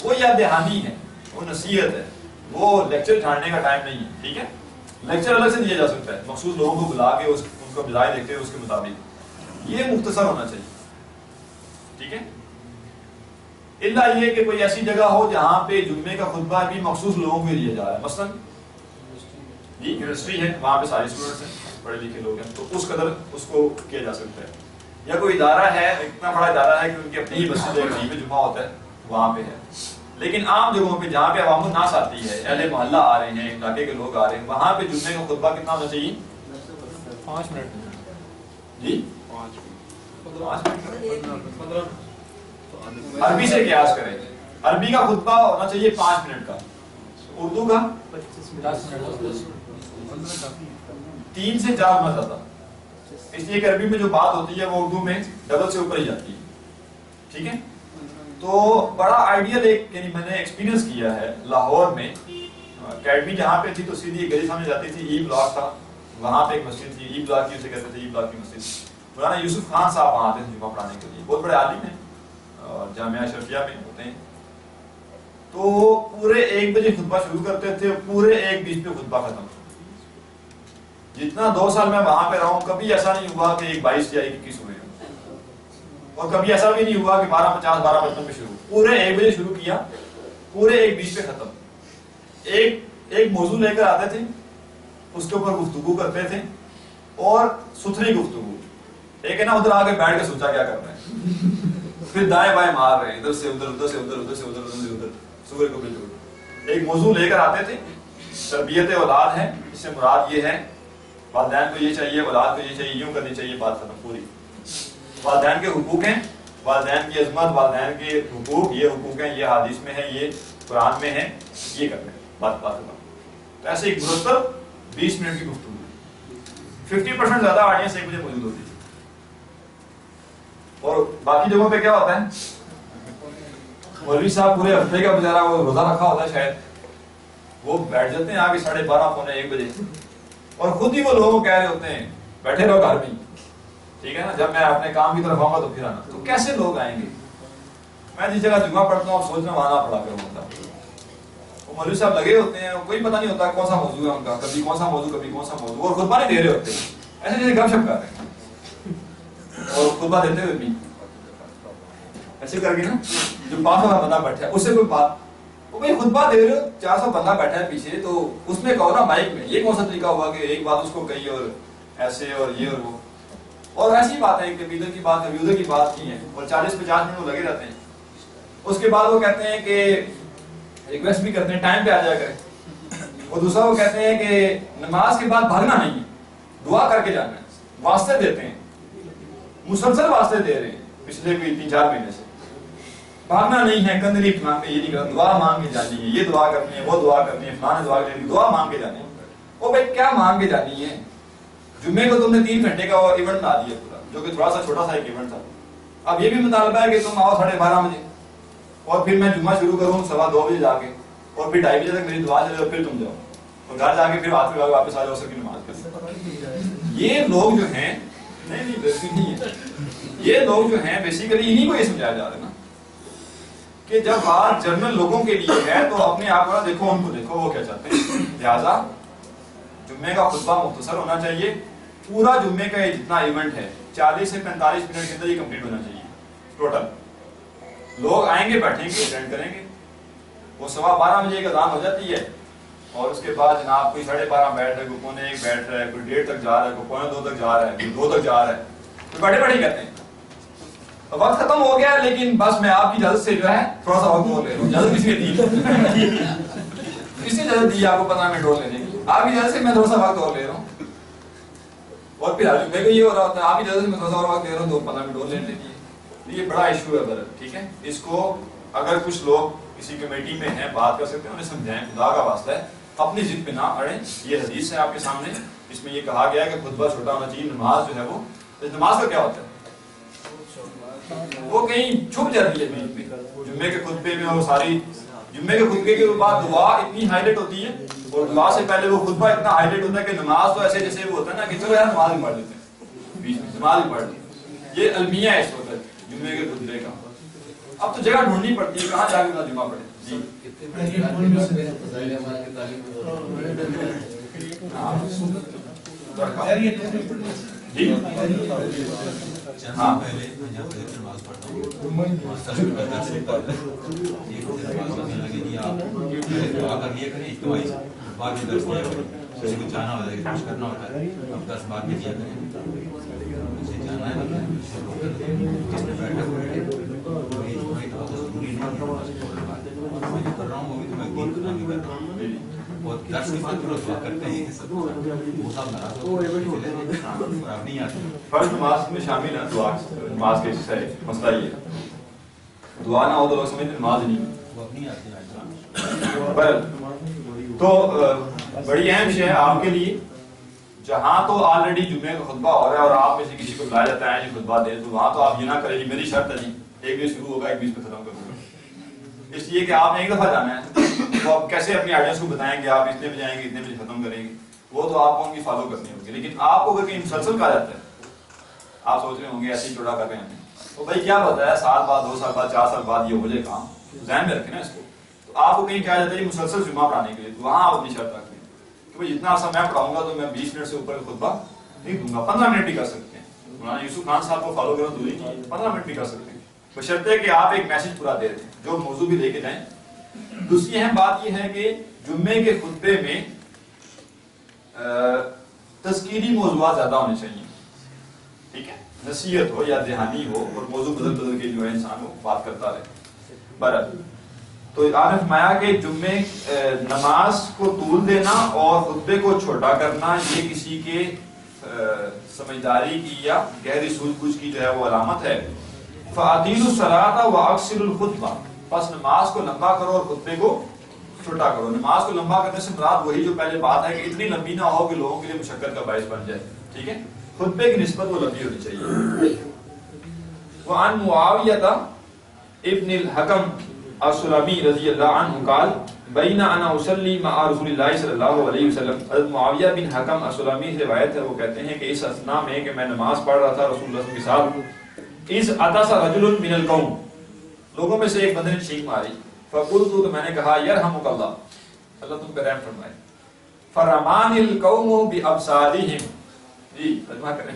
وہ یاد دہانی ہے، وہ نصیحت ہے، وہ لیکچر جھاڑنے کا ٹائم نہیں ہے. ٹھیک ہے، لیکچر الگ سے دیا جا سکتا ہے مخصوص لوگوں کو بلا کے ان کو مزاج دیکھتے ہوئے اس کے مطابق. یہ مختصر ہونا چاہیے. ٹھیک ہے، اللہ یہ کہ کوئی ایسی جگہ ہو جہاں پہ جمعے کا خطبہ بھی مخصوص لوگوں کو دیا جا رہا ہے. مثلا جی یونیورسٹی ہے، وہاں پہ سارے اسٹوڈنٹس ہیں، پڑھے لکھے لوگ ہیں، تو اس قدر اس کو کیا جا سکتا ہے. یا کوئی ادارہ ہے، اتنا بڑا ادارہ ہے کہ ان کی اپنی ہی مسجد ہے، کہیں پہ جمعہ ہوتا ہے وہاں پہ ہے. لیکن عام جگہوں پہ جہاں پہ عوام الناس آتی ہے، اہل محلہ آ رہے ہیں، علاقے کے لوگ آ رہے ہیں، وہاں پہ جمعے کا خطبہ کتنا ہونا چاہیے؟ 5 منٹ جی 5 منٹ. عربی سے قیاس کریں، عربی کا خطبہ ہونا چاہیے 5 منٹ کا، اردو کا 10 منٹ 3 سے 4 گنا زیادہ، اس لیے کہ عربی میں جو بات ہوتی ہے وہ اردو میں ڈبل سے اوپر ہی جاتی ہے. ٹھیک ہے، تو بڑا آئیڈیل ایک یعنی میں نے ایکسپیرینس کیا ہے لاہور میں، اکیڈمی جہاں پہ تھی تو سیدھی گلی سامنے جاتی تھی، ای بلاک تھا، وہاں پہ ایک مسجد تھی، ای بلاک کی اسے کہتے تھے، ای بلاک کی مسجد. مولانا یوسف خان صاحب وہاں آتے تھے جمعہ پڑھانے کے لیے، بہت بڑے عالم ہیں اور جامعہ اشرفیہ میں ہوتے ہیں. تو پورے 1 بجے خطبہ شروع کرتے تھے، پورے 1:20 پہ خطبہ ختم. جتنا 2 سال میں وہاں پہ رہا ہوں کبھی ایسا نہیں ہوا کہ 1:22 یا 1:21 ہوئے، اور کبھی ایسا بھی نہیں ہوا کہ 12:50 12:55 پہ شروع، پورے 1 بجے شروع کیا، پورے 1:20 پہ ختم. ایک موضوع لے کر آتے تھے، اس کے اوپر گفتگو کرتے تھے، اور ستھری گفتگو. ایک ہے نا ادھر آ کے بیٹھ کے سوچا کیا کرنا ہے، پھر دائیں بائیں مار رہے ہیں، ادھر سے ادھر، ادھر سے ادھر، ادھر سے ادھر، ادھر سے ادھر، سورج کو بالکل. ایک موضوع لے کر آتے تھے، تربیت اولاد ہے، اس سے مراد یہ ہے والدین کو یہ چاہیے، اولاد کو یہ چاہیے، یوں کرنی چاہیے، بات ختم پوری. والدین کے حقوق ہیں، والدین کی عظمت، والدین کے حقوق، یہ حقوق ہیں، یہ حدیث میں ہے، یہ قرآن میں ہے، یہ کرنا ہے، بات ختم. تو ایسے ایک مرتب 20 منٹ کی گفتگو، 50% زیادہ آڈینس 1 بجے موجود ہوتی ہے. اور باقی جگہوں پہ کیا ہوتا ہے، مولوی صاحب پورے ہفتے کا بیچارہ وہ روزہ رکھا ہوتا ہے شاید، وہ بیٹھ جاتے ہیں آگے 12:30 پونے 1 بجے، اور خود ہی وہ لوگوں کو کہہ رہے ہوتے ہیں بیٹھے رہو گھر میں. ٹھیک ہے نا، جب میں اپنے کام کی طرف آؤں گا تو پھر آنا. تو کیسے لوگ آئیں گے؟ میں جس جگہ جمعہ پڑھتا ہوں سوچنا وہاں پڑھا کروں ہوتا. وہ مولوی صاحب لگے ہوتے ہیں، کوئی پتہ نہیں ہوتا کون سا موضوع ہے ان کا، کبھی کون سا موضوع، کبھی کون سا موضوع، اور خطبہ نہیں دے رہے ہوتے، ایسے جیسے گپ شپ کر رہے ہیں، اور خطبہ دیتے ہوئے بھی ایسے کر کے نا جو 500 بندہ بیٹھا ہے اس سے کوئی بات، وہ بھائی خطبہ دے رہے ہو، 400 بندہ بیٹھا ہے پیچھے، تو اس میں کہو نا مائک میں، یہ کون سا طریقہ ہوا کہ ایک بات اس کو کہی اور ایسے اور یہ اور وہ، اور ایسی بات ہے کبھی ادھر کی بات کبھی ادھر کی بات کی ہے، اور 40-50 منٹ وہ لگے رہتے ہیں. اس کے بعد وہ کہتے ہیں کہ ریکویسٹ بھی کرتے ہیں ٹائم پہ آ جایا کریں، اور دوسرا وہ کہتے ہیں کہ نماز کے بعد بھاگنا نہیں ہے، دعا کر کے جانا ہے. واسطے دیتے ہیں، مسلسل واسطے دے رہے ہیں پچھلے کوئی 3-4 مہینے سے. بھاگنا نہیں ہے، کندھ نہیں مانگ کے یہ نہیں کرنا، دعا مانگ کے جانی ہے، یہ دعا کرنی ہے، وہ دعا کرنی ہے، فلاں دعا کرنی ہے، دعا مانگ کے جانی ہے. وہ بھائی کیا مانگ کے جانی ہے؟ جمعے کو تم نے 3 گھنٹے کا ایونٹ بنا دیا پورا، جو کہ تھوڑا سا چھوٹا سا ایک ایونٹ تھا. اب یہ بھی مطالبہ ہے کہ تم آؤ 12:30 بجے، اور پھر میں جمعہ شروع کروں 2:15 بجے جا کے، اور پھر 2:30 بجے تک میری دعا چلے، اور پھر تم جاؤ اور گھر جا کے پھر آتے ہوئے واپس آ جاؤ، عصر کی نماز کریں. یہ لوگ جو ہیں نہیں ہے، یہ لوگ جو ہیں بیسیکلی انہی کو یہ سمجھایا جا رہا ہے نا کہ جب بات جنرل لوگوں کے لیے ہے تو اپنے آپ کو دیکھو، ان کو دیکھو وہ کیا چاہتے ہیں. لہٰذا جمعے کا خطبہ مختصر ہونا چاہیے. پورا جمعے کا یہ جتنا ایونٹ ہے 40 سے 45 منٹ کے اندر یہ کمپلیٹ ہونا چاہیے ٹوٹل. لوگ آئیں گے، بیٹھیں گے، اٹینڈ کریں گے. وہ 12:15 بجے کا اذان ہو جاتی ہے، اور اس کے بعد جناب کوئی 12:30 بیٹھ رہا ہے، کوئی 1:45 بیٹھ رہا ہے، کوئی 1:30 تک جا رہا ہے، کوئی 1:45 تک جا رہا ہے، کوئی 2 تک جا رہا ہے، کوئی بیٹھے بیٹھے کہتے ہیں. وقت ختم ہو گیا ہے، لیکن بس میں آپ کی اجازت سے جو ہے تھوڑا سا وقت اور لے رہا ہوں. اجازت کس نے دی؟ کس نے اجازت دی آپ کو 15 منٹ اور لینے کی؟ آپ کی اجازت سے میں تھوڑا سا وقت اور لے رہا ہوں. اور پھر میں کو یہ ہو رہا ہوتا ہے آپ کی اجازت سے میں تھوڑا سا اور وقت لے رہا ہوں، 15 منٹ اور لینے دیجیے. یہ بڑا ایشو ہے برر. ٹھیک ہے، اس کو اگر کچھ لوگ کسی کمیٹی میں ہیں بات کر سکتے ہیں، انہیں سمجھائیں، خدا کا واسطہ ہے اپنی ضد پہ نہ اڑیں. یہ حدیث ہے آپ کے سامنے، اس میں یہ کہا گیا ہے کہ خطبہ چھوٹا ہونا چاہیے. نماز جو ہے وہ نماز کا کیا ہوتا ہے، وہ کہیں چھپ جاتی ہے بیچ میں. جمعے کے خطبے میں وہ ساری جمعے کے خطبے کے بعد دعا اتنی ہائی لائٹ ہوتی ہے، اور دعا سے پہلے وہ خطبہ اتنا ہائلائٹ ہوتا ہے کہ نماز تو ایسے جیسے وہ ہوتا ہے نا کہ چلو یار نماز ہی پڑھ لیتے ہیں، بیچ میں نماز ہی پڑھ لیتے، یہ المیہ ہے اس وقت جمعے کے خطبے کا. اب تو جگہ ڈھونڈنی پڑتی ہے کہاں جا کے جمعہ پڑھے. جی جی ہاں نماز پڑھتا ہوں بعد میں درس دیا کریں، کسی کو جانا ہوتا ہے کچھ کرنا ہوتا ہے اب 10 بعد میں دیا کریں، اسے جانا ہے جس میں بیٹھا بیٹھے ضروری نہیں میں جو کر رہا ہوں وہ بھی تو میں دین کام کر رہا ہوں، بہت درس کے بعد پھر دعا کرتے ہیں سب وہ سب ناراض اور آپ نہیں آتے. فرض نماز میں شامل ہے دعا، نماز کے حصہ ہے، مسئلہ یہ ہے دعا نہ ہو تو لوگ سمجھتے نماز نہیں وہ اپنی آتے ہیں. تو بڑی اہم شے ہے آپ کے لیے، جہاں تو آلریڈی جمعے کا خطبہ ہو رہا ہے اور آپ میں سے کسی کو بلایا جاتا ہے جو خطبہ دے تو وہاں تو آپ یہ نہ کریں جی میری شرط ہے جی 1 بجے شروع ہوگا 1 بجے پہ ختم کر دوں گا، اس لیے کہ آپ نے ایک دفعہ جانا ہے تو آپ کیسے اپنی آڈینس کو بتائیں گے آپ اتنے بجے آئیں گے اتنے بجے ختم کریں گے، وہ تو آپ کو ان کی فالو کرنی ہوگی. لیکن آپ کو اگر کہیں مسلسل کہا جاتا ہے آپ سوچ رہے ہوں گے ایسے ہی چوڑا کر رہے ہیں تو بھائی کیا پتا ہے سال بعد 2 سال بعد 4 سال بعد یہ ہو جائے کام، ذہن میں رکھیں نا اس کو. تو آپ کو کہیں کہا جاتا ہے مسلسل جمعہ پڑھانے کے لیے تو وہاں آپ اپنی شرط رکھ لیں کہ بھائی جتنا عرصہ میں پڑھاؤں گا تو میں 20 منٹ سے اوپر خطبہ نہیں دوں گا، 15 منٹ بھی کر سکتے ہیں. مولانا یوسف خان صاحب کو فالو کرنا دوری نہیں، 15 منٹ بھی کر سکتے ہیں بشرطے کہ آپ ایک میسج پورا دے دیں جو موضوع بھی لے کے جائیں. دوسری اہم بات یہ ہے کہ جمعے کے خطبے میں تذکیری موضوعات زیادہ ہونے چاہیے، ٹھیک ہے، نصیحت ہو یا دہانی ہو اور موضوع بدل بدل کے جو ہے انسان وہ بات کرتا رہے. برحال تو آپ نے فرمایا کہ جمعے نماز کو طول دینا اور خطبے کو چھوٹا کرنا یہ کسی کے سمجھداری کی یا گہری سوجھ بوجھ کی جو ہے وہ علامت ہے. فَأَطِيلُوا الصَّلَاةَ وَأَقْصِرُوا الْخُطْبَةَ، پس نماز کو لمبا کرو اور خطبے کو چھوٹا کرو. نماز کو لمبا کرنے سے مراد وہی جو پہلے بات ہے کہ اتنی لمبی نہ ہو کہ لوگوں کے لیے مشقت کا باعث بن جائے، ٹھیک ہے. خطبے کی نسبت وہ لمبی ہونی چاہیے. وعن معاویہ ابن الحکم السلمی رضی اللہ عنہ قال بین انا اصلی مع رسول اللہ صلی اللہ علیہ وسلم. حضرت معاویہ بن حکم السلمی سے روایت ہے، وہ کہتے ہیں کہ اس اثنا میں کہ میں نماز پڑھ رہا تھا رسول اللہ کے ساتھ، اذ عطس رجل من القوم، لوگوں میں سے ایک بندے نے چھینک ماری، فقلت، تو میں نے کہا یرحمک اللہ، اللہ تم پہ رحم فرمائے. فرمان القوم بابصارہم، جی ترجمہ کریں،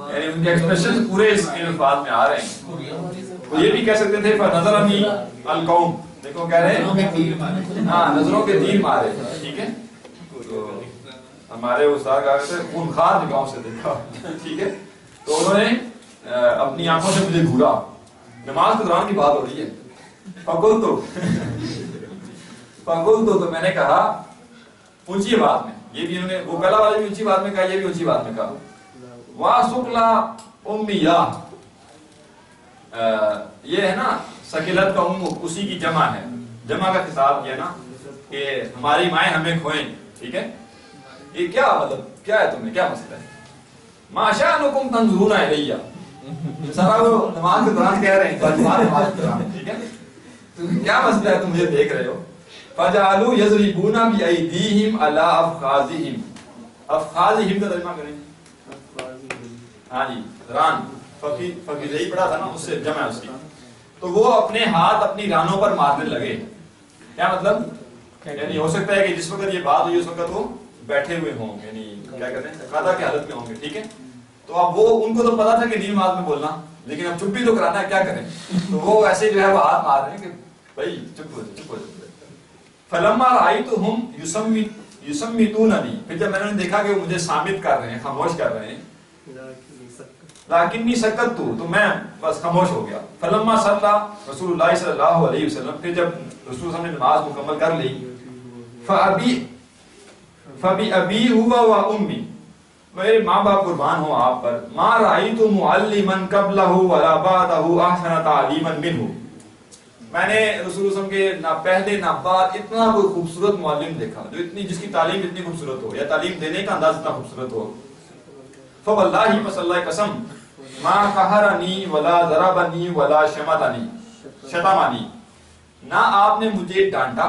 یعنی ان کے ایکسپریشن پورے اس الفاظ میں آ رہے ہیں. وہ یہ بھی کہہ سکتے تھے فنظرنی القوم، دیکھو کہہ رہے ہیں ہاں نظروں کے تیر مارے، ٹھیک ہے. تو ہمارے استاد کہا کرتے ہیں خونخوار نگاہوں سے دیکھا، ٹھیک ہے. تو انہوں نے اپنی آنکھوں سے مجھے گھورا، نماز کے دوران کی بات ہو رہی ہے. فقلت، تو میں نے کہا اونچی بات میں، یہ بھی انہوں نے وہ پہلا والا بھی اونچی بات میں کہا، یہ بھی اونچی بات میں کہا. واسقلا امیہ، یہ ہے نا سکیلت کا اسی کی جمع ہے، جمع کا خطاب یہ نا کہ ہماری مائیں ہمیں کھوئیں، ٹھیک ہے. یہ کیا مطلب کیا ہے، تم نے کیا مسئلہ ہے؟ ما شأنکم تنظرون الیہ، سارا وہ نماز کے دوران کہہ رہے ہیں نماز کے دوران، ٹھیک ہے. کیا مسئلہ ہے تم مجھے دیکھ رہے ہو؟ فجعلوا یضربون بایدیہم علی افخاذہم، افخاذہم کا ترجمہ کریں. ہاں جی ران، فقیدہی پڑھا تھا نا، اس سے جمع ہے اس کی. تو وہ اپنے ہاتھ اپنی رانوں پر مارنے لگے. کیا مطلب؟ یعنی ہو سکتا ہے کہ جس وقت یہ بات ہوئی اس وقت وہ بیٹھے ہوئے ہوں، یعنی کیا کہتے ہیں قضا کی حالت میں ہوں گے، ٹھیک ہے. تو اب وہ ان کو تو پتا تھا کہ دین نماز میں بولنا، لیکن اب چپ بھی تو کرانا ہے، کیا کریں. تو وہ ایسے جو ہے وہ ہاتھ مار رہے ہیں کہ بھائی چپ ہو جائے، چپ ہو جائے. فلما رأیتہم یصمتوننی، پھر جب میں نے دیکھا کہ وہ مجھے صامت کر رہے ہیں، خاموش کر رہے ہیں، لیکنی سکت تو میں بس خاموش ہو گیا. فلما صلی رسول اللہ صلی اللہ علیہ وسلم، پھر جب رسول صلی اللہ علیہ وسلم نے نماز مکمل کر لی، فبی ہوا و امی، میرے ماں باپ قربان ہوں آپ پر، ما رأیت معلما قبلہ ولا بعدہ احسن تعلیما منہ، میں نے رسول اللہ صلی اللہ علیہ وسلم کے نہ پہلے نہ بعد اتنا کوئی خوبصورت معلم دیکھا جو اتنی جس کی تعلیم اتنی خوبصورت ہو یا تعلیم دینے کا انداز اتنا خوبصورت ہو. فواللہ پس اللہ قسم، ما قہرنی ولا ضربنی ولا شتمنی، نہ آپ نے مجھے ڈانٹا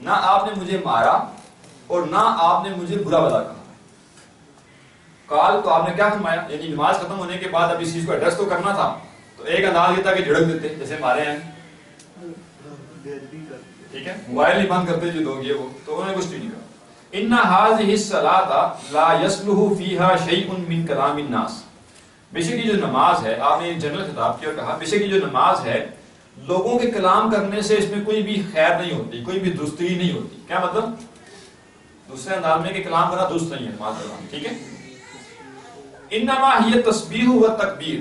نہ آپ نے مجھے مارا اور نہ آپ نے مجھے برا بھلا کہا. کال تو آپ نے کیا فرمایا, یعنی نماز ختم ہونے کے بعد اب اس چیز کو ایڈریس تو کرنا تھا, تو ایک انداز یہ تھا کہ جھڑک دیتے جیسے مارے ہیں, ٹھیک ہے, موبائل نہیں بند کرتے جو لوگ یہ وہ, تو انہوں نے کچھ نہیں کہا. ان هذه الصلاۃ لا يصلح فيها شيء من كلام الناس, بے شک یہ جو نماز ہے, آپ نے جنرل خطاب کیا اور کہا بے شک یہ جو نماز ہے لوگوں کے کلام کرنے سے اس میں کوئی بھی خیر نہیں ہوتی, کوئی بھی درستی نہیں ہوتی. کیا مطلب؟ دوسرے انداز میں کہ کلام کرنا درست نہیں ہے نماز پڑھنا, ٹھیک ہے. انما ہی تسبیح و تکبیر,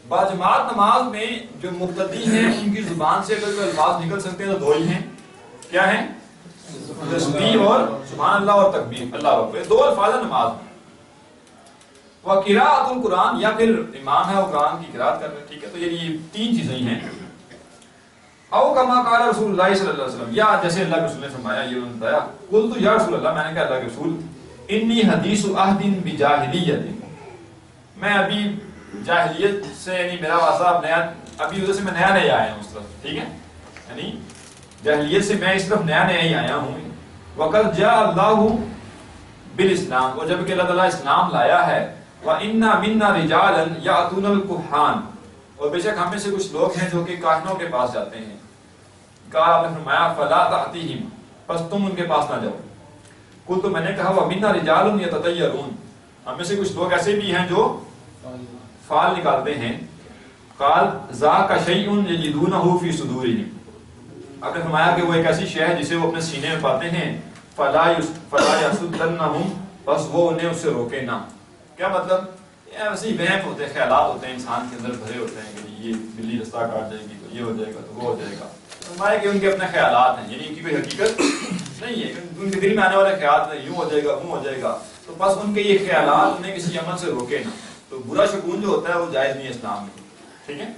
باجماعت نماز میں جو مقتدی ہیں ان کی زبان سے اگر کوئی الفاظ نکل سکتے ہیں تو دو ہی ہیں. کیا ہیں؟ تسبیح اور سبحان اللہ اور تکبیر, اللہ اکبر, دو الفاظ ہیں نماز میں. وقراءۃ القرآن, یا پھر امام ہے وہ قرآن کی قرات کر رہے ہیں, ٹھیک ہے. تو یہ تین چیزیں ہی ہیں. او کما قال رسول اللہ صلی اللہ علیہ وسلم, یا جیسے اللہ کے رسول نے فرمایا, یہ انہوں نے بتایا, قلت یا رسول اللہ, میں نے کہا اللہ کے رسول, انی حدیث عہد بجاہلیت, میں ابھی جاہلیت سے, یعنی میرا واسطہ نیا, ابھی ادھر سے میں نیا نیا آیا ہوں اس طرف, ٹھیک ہے, یعنی جاہلیت سے میں اس طرف نیا نیا ہی آیا ہوں. وقد جاء اللہ بالاسلام, اور جب کہ اللہ تعالیٰ اسلام لایا ہے. وَإِنَّا مِنَّا رِجَالًا يَأْتُونَ الْكُهَّانَ, اور بے شک ہم میں سے کچھ لوگ ہیں جو کہ کاہنوں کے پاس جاتے ہیں. کہا آپ نے فرمایا فَلَا تَأْتِهِمْ, پس تم ان کے پاس نہ جاؤ. قلت, تو میں نے کہا وَمِنَّا رِجَالٌ يَتَطَيَّرُونَ, ہم میں سے کچھ لوگ ایسے بھی ہیں جو فال نکالتے ہیں. قال ذَاكَ شَيْءٌ يَجِدُونَهُ فِي صُدُورِهِمْ, آپ نے فرمایا کہ وہ ایک ایسی شے ہے جسے وہ اپنے سینے میں پاتے ہیں. فَلَا يَسُدَّنَّهُمْ, بس وہ انہیں اس سے روکے نہ. کیا مطلب؟ ایسے ہی وہم ہوتے ہیں, خیالات ہوتے ہیں انسان کے اندر بھرے ہوتے ہیں کہ یہ بلی رستہ کاٹ جائے گی تو یہ ہو جائے گا تو وہ ہو جائے گا. فرمایا کہ ان کے اپنے خیالات ہیں, یعنی ان کی کوئی حقیقت نہیں ہے, ان کے دل میں آنے والے خیالات نہیں, یوں ہو جائے گا وہ ہو جائے گا, تو بس ان کے یہ خیالات انہیں کسی عمل سے روکے نہ. تو برا شگون جو ہوتا ہے وہ جائز نہیں ہے اسلام میں, ٹھیک ہے.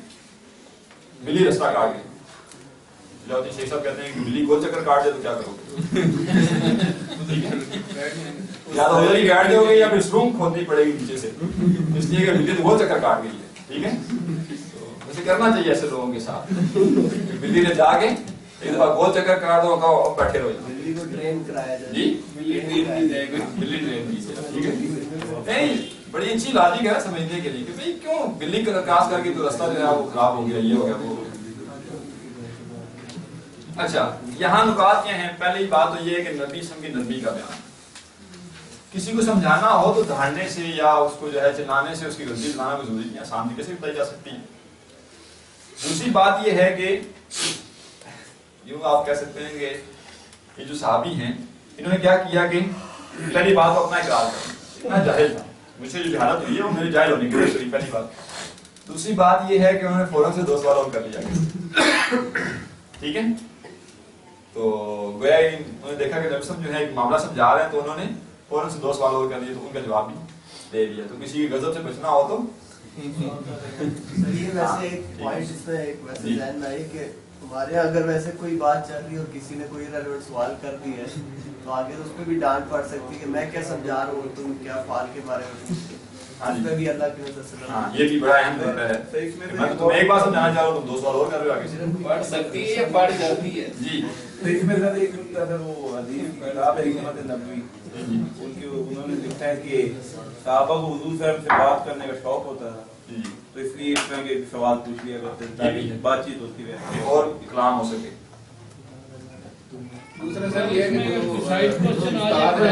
بلی رستہ کاٹ گئی, جلاؤدین شیخ صاحب کہتے ہیں کہ بلی گول چکر کاٹ جائے تو کیا کرو گے, یا تو ادھر ہی بیٹھ جاؤ گے یا پھر سرنگ کھودنی پڑے گی نیچے سے, اس لیے کہ بلی تو گول چکر کاٹ گئی ہے, ٹھیک ہے. ویسے کرنا چاہیے ایسے لوگوں کے ساتھ, بلی نے جا کے ایک دفعہ گول چکر کاٹ دو, کہو بیٹھے رہو, بلی کو ٹرین کرایا جائے. جی بلی ٹرین کی جائے, ٹھیک ہے. نہیں, بڑی اچھی لاجک ہے سمجھنے کے لیے کہ بھئی کیوں بلی کراس کر کے تو رستہ جو ہے وہ خراب ہو گیا, یہ ہو گیا وہ. اچھا, یہاں نکات کیا ہیں؟ پہلی بات تو یہ ہے کہ نبی سم کی نبی کا بیان, کسی کو سمجھانا ہو تو دھاڑنے سے یا اس کو جو ہے چلانے سے اس کی غلطی بتانا کوئی ضروری نہیں, آسان طریقے سے بتائی جا سکتی ہے. دوسری بات یہ ہے کہ یوں آپ کہہ سکتے ہیں کہ یہ جو صحابی ہیں انہوں نے کیا کیا کہ پہلی بات تو اپنا اقرار کرنا, میں جاہل تھا, مجھ سے جو جہالت ہوئی ہے وہ میری جاہل ہونے کی وجہ سے, پہلی بات. دوسری بات یہ ہے کہ انہوں نے فوراً سے 2 سوال اور کر لیا, ٹھیک ہے. تو گویا انہوں نے دیکھا کہ نبی صاحب جو ہے ایک معاملہ سمجھا رہے ہیں, تو انہوں نے فوراً سے 2 سوال اور کر لیے, تو ان کا جواب بھی دے دیا. تو کسی کی غضب سے بچنا ہو تو ویسے ایک پوائنٹ اس میں ایک ویسے ذہن میں آئی کہ ہمارے یہاں اگر ویسے کوئی بات چل رہی ہے اور کسی نے کوئی ریلیونٹ سوال کر دی ہے تو آگے تو اس پہ بھی ڈانٹ پڑ سکتی ہے کہ میں کیا سمجھا رہا ہوں, تم کیا فال کے بارے میں. اس پہ بھی اللہ کی وجہ سے, ہاں یہ بھی بڑا اہم نقطہ ہے. میں تو تمہیں ایک بات سمجھانا چاہ رہا ہوں, تم 2 سوال اور کر رہے ہو آگے سے. بڑھ سکتی ہے, بڑھ جاتی ہے. جی تو اس میں سر ایک نقطہ تھا, وہ حدیث کتاب ہے حکمت نبوی, ان کے انہوں نے لکھا ہے کہ صحابہ کو حضور صاحب سے بات کرنے کا شوق ہوتا تھا, تو اس لیے اس طرح کے سوال پوچھ لیا کرتے تھے تاکہ بات چیت ہوتی رہے اور کلام ہو سکے. دوسرا سر یہ ہے کہ سائڈ کوشچن آ جائے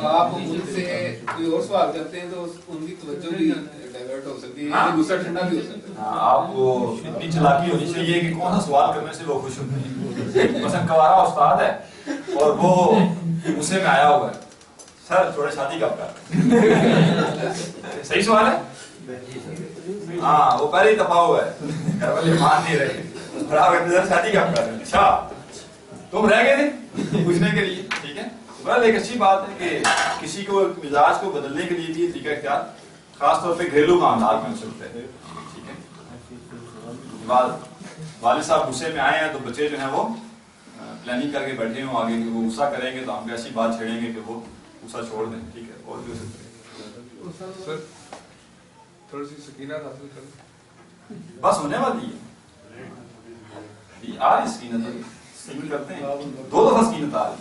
آپ ان سے کوئی اور سوال کرتے ہیں تو ان کی توجہ بھی ڈائیورٹ ہو سکتی ہے, غصہ ٹھنڈا بھی ہو سکتا ہے. آپ کو اتنی چلاکی ہونی چاہیے کہ کون سا سوال کرنے سے وہ خوش ہوتے ہیں. مثلا کوارا استاد ہے اور وہ غصے میں آیا ہوا ہے, سر تھوڑے شادی کب کر, صحیح سوال ہے. ہاں وہ پہلے ہی دفعہ ہوا ہے, گھر والے مان نہیں رہے, اور آپ اتنے شادی کب کر رہے ہیں, اچھا تم رہ گئے تھے پوچھنے کے لیے, ٹھیک ہے. بہت ایک اچھی بات ہے کہ کسی کو مزاج کو بدلنے کے لیے بھی طریقہ اختیار خاص طور پہ گھریلو معاملات میں ہو سکتے ہیں, ٹھیک ہے. والد صاحب غصے میں آئے ہیں تو بچے جو ہیں وہ پلاننگ کر کے بیٹھے ہوں آگے کہ وہ غصہ کریں گے تو ہم ایسی بات چھیڑیں گے کہ وہ غصہ چھوڑ دیں, ٹھیک ہے. اور بھی ہو سکتے ہیں. سر تھوڑی سی سکینت حاصل کریں, بس ہونے والی ہے. آ رہی سکینت کرتے ہیں 2 دفعہ سکینت آ رہی.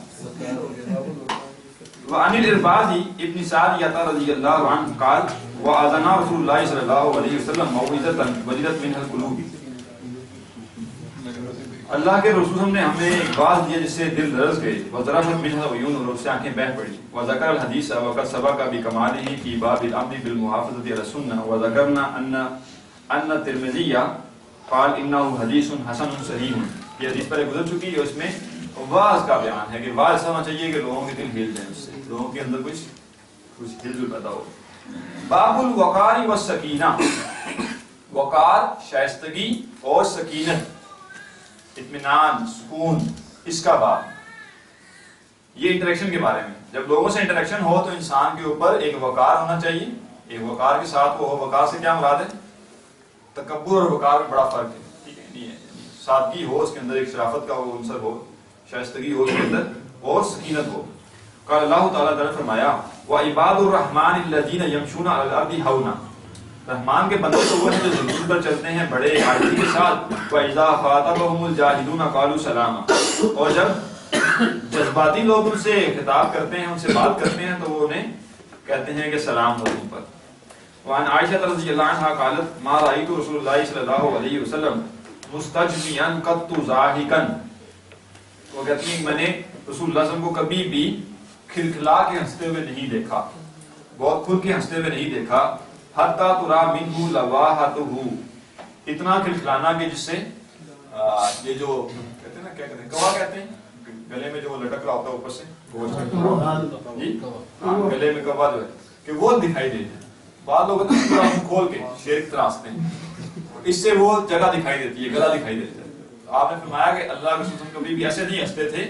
وعن الارباز ابن ساریہ رضی اللہ عنہ قال وآذنا رسول اللہ صلی اللہ علیہ وسلم موعظۃ وجلت منها القلوب. اللہ کے رسول ہم نے ہمیں ایک واعظ دیا جس سے دل لرز گئے. وضربت منها العیون اور اس سے آنکھیں بہہ پڑی. وذکر الحدیث وقد سبق بکمالہ فی باب الامر بالمحافظۃ علی السنہ. وذکرنا ان الترمذی قال انه حدیث حسن صحیح. یہ حدیث پر گزر چکی ہے. اس میں واعظ کا بیان ہے کہ واعظ ہونا چاہیے کہ لوگوں کے دل ہل جائیں, اس سے لوگوں کے اندر کچھ ہل جل پیدا ہو. باب الوقار والسکینہ. وقار شائستگی اور سکینت اطمینان سکون, اس کا باب. یہ انٹریکشن کے بارے میں, جب لوگوں سے انٹریکشن ہو تو انسان کے اوپر ایک وقار ہونا چاہیے. ایک وقار کے ساتھ وہ وقار سے کیا مراد ہے؟ تکبر اور وقار میں بڑا فرق ہے. ٹھیک ہے, نہیں ہے سادگی ہو اس کے اندر, ایک شرافت کا وہ عنصر ہو, شائستگی ہو اس کے اندر, اور سکینت ہو. قال اللہ تعالیٰ نے فرمایا وعباد الرحمن الذین یمشون علی الارض ہونا. رحمان کے بندے تو وہ ہیں جو زمین پر چلتے ہیں بڑے عاجزی کے ساتھ. وَإِذَا خَاطَبَهُمُ الْجَاهِلُونَ قَالُوا سَلَامًا. اور جب جذباتی لوگ ان سے خطاب کرتے ہیں, ان سے بات کرتے ہیں, تو وہ انہیں کہتے ہیں کہ سلام ہو تم پر. وعن عائشہ رضی اللہ عنہا قالت ما رأیت رسول اللہ صلی اللہ علیہ وسلم مستجمعا قط ضاحکا. وہ کہتی ہیں میں نے رسول اللہ صلی اللہ علیہ وسلم کو کبھی بھی کھلکھلا کے ہنستے ہوئے نہیں دیکھا, بہت کھل کے ہنستے ہوئے نہیں دیکھا. حتی ترا منہ لواحتہ, اتنا کھلکھلانا کہ جس سے یہ جو کہتے ہیں نا, کیا کہتے ہیں, کوا کہتے ہیں, گلے میں جو لٹک رہا ہوتا ہے اوپر سے جی, گلے میں کوا جو ہے کہ وہ دکھائی دے جائے. بعض لوگ پورا منہ کھول کے شیر کی طرح ہنستے ہیں, اس سے وہ جگہ دکھائی دیتی ہے, گلا دکھائی دیتا ہے. آپ نے فرمایا کہ اللہ کے رسول کبھی بھی ایسے نہیں ہنستے تھے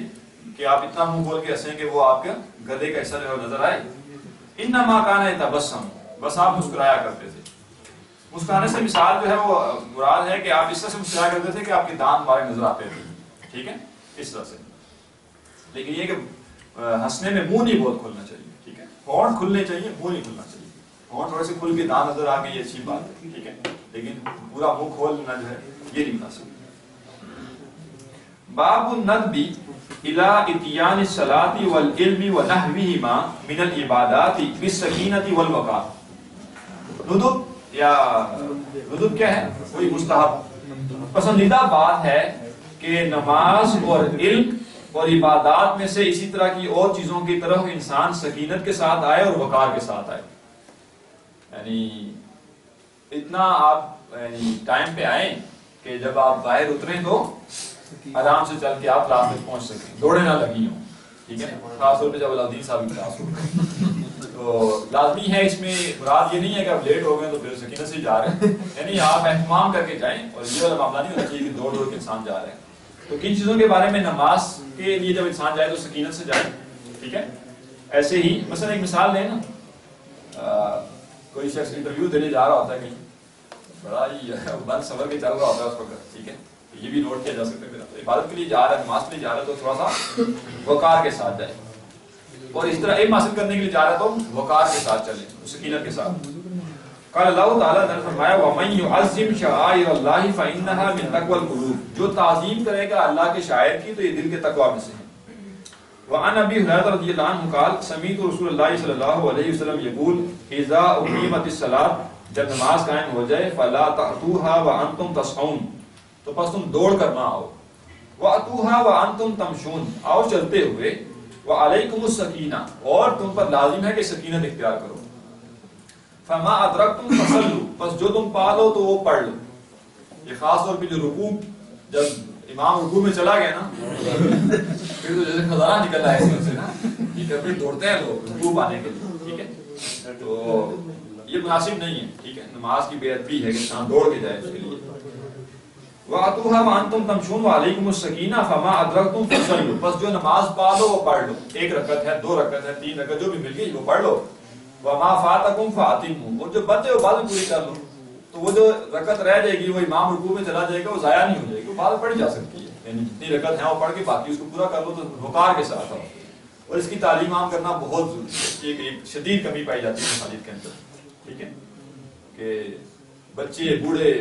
کہ آپ اتنا منہ کھول کے ہنسیں کہ وہ آپ کے گلے کا حصہ جو نظر آئے. انما کان یتبسم, بس آپ مسکرایا کرتے تھے. مسکرانے سے مثال جو ہے وہ مراد ہے کہ آپ اس طرح سے مسکرایا کرتے تھے کہ آپ کے دانت باہر نظر آتے تھے. ٹھیک ہے, اس طرح سے. لیکن یہ کہ ہنسنے میں منہ نہیں بہت کھلنا چاہیے. ٹھیک ہے, ہونٹ کھلنے چاہیے, منہ نہیں کھلنا چاہیے. ہونٹ تھوڑے سے کھل کے دانت نظر آ گئے, یہ اچھی بات ہے. ٹھیک ہے, لیکن پورا منہ کھولنا جو ہے یہ نہیں مناسب. باب الندب الى اتيان الصلاة والعلم ونحوهما من العبادات بالسکینۃ والوقار. ندب یا ندب کیا ہے؟ کوئی مستحب پسندیدہ بات ہے کہ نماز اور علم اور عبادات میں سے اسی طرح کی اور چیزوں کی طرف انسان سکینت کے ساتھ آئے اور وقار کے ساتھ آئے. یعنی اتنا آپ ٹائم پہ آئیں کہ جب آپ باہر اتریں تو آرام سے چل کے آپ رات تک پہنچ سکیں, دوڑے نہ لگی ہوں. ٹھیک ہے, خاص طور پہ جب الدین صاحب کی کلاس ہو تو لازمی ہے. اس میں مراد یہ نہیں ہے کہ آپ لیٹ ہو گئے تو پھر سکینت سے جا رہے ہیں, یعنی آپ اہتمام کر کے جائیں. اور یہ والا معاملہ نہیں ہونا چاہیے کہ دوڑ دوڑ کے انسان جا رہے ہیں. تو کن چیزوں کے بارے میں نماز کے لیے جب انسان جائے تو سکینت سے جائے. ٹھیک ہے, ایسے ہی مثلا ایک مثال لیں نا, کوئی شخص انٹرویو دینے جا رہا ہوتا ہے کہیں, بڑا ہی بند سفر کے چل رہا ہوتا ہے اس وقت. ٹھیک ہے, یہ بھی نوٹ کیا جا سکتا ہے. تو عبادت کے لیے جا رہا ہے, نماز کے لیے جا رہا ہے تو تھوڑا سا وقار کے ساتھ جائے. اور اس طرح علم حاصل کرنے کے لیے جا رہا ہے تو وقار کے ساتھ چلے, سکینت کے ساتھ. قال اللہ تعالیٰ نے فرمایا وَمَن يُعَظِّمْ شَعَائِرَ اللَّهِ فَإِنَّهَا مِن تَقْوَى الْقُلُوبِ. جو تعظیم کرے گا اللہ کے شاعر کی تو یہ دل کے تقوی میں سے ہے. وعن ابی ہریرہ رضی اللہ عنہ قال سمعت رسول اللہ صلی اللہ علیہ وسلم یقول اذا اقیمت الصلاۃ, جب نماز قائم ہو جائے فلا تأتوها وانتم تسعون, تو پس تم دوڑ کر نہ آؤ. واتوها وانتم تمشون, آؤ چلتے ہوئے. وعلیکم السکینہ, اور تم پر لازم ہے کہ سکینت اختیار کرو. فما ادرکتم فصلوا, بس جو تم پا لو تو وہ پڑھ لو. یہ خاص طور پہ جو رکوع, جب امام رکوع میں چلا گیا نا پھر تو جیسے خزانہ نکل رہا ہے اس میں سے نا, ٹھیک ہے, پھر دوڑتے ہیں لوگ رکوع پانے کے لیے. ٹھیک ہے, تو یہ مناسب نہیں ہے. ٹھیک ہے, نماز کی بے ادبی ہے کہ انسان دوڑ کے جائے اس کے لیے. وَأَتُوهَا وَأَنْتُمْ تَمْشُونَ وَعَلَيْكُمُ السَّكِينَةُ فَمَا أَدْرَكْتُمْ فَصَلُّوا, بس جو نماز پا لو وہ پڑھ لو. ایک رکعت ہے, دو رکعت ہے, تین رکعت, جو بھی مل گئی وہ پڑھ لو. وَمَا فَاتَكُمْ فَأَتِمُّوا, اور جو بچے وہ بعد میں پوری کر لو. تو وہ جو رکعت رہ جائے گی وہ امام رکوع میں چلا جائے گا, وہ ضائع نہیں ہو جائے گی, وہ بعد میں پڑھی جا سکتی ہے. یعنی جتنی رکعت ہیں وہ پڑھ کے باقی اس کو پورا کر لو تو وقار کے ساتھ ہو. اور اس کی تعلیم عام کرنا بہت ضروری ہے. ایک شدید کمی پائی جاتی ہے مساجد کے اندر. ٹھیک ہے, کہ بچے بوڑھے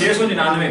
699।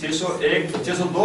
601 602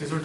98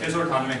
698,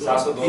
702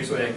101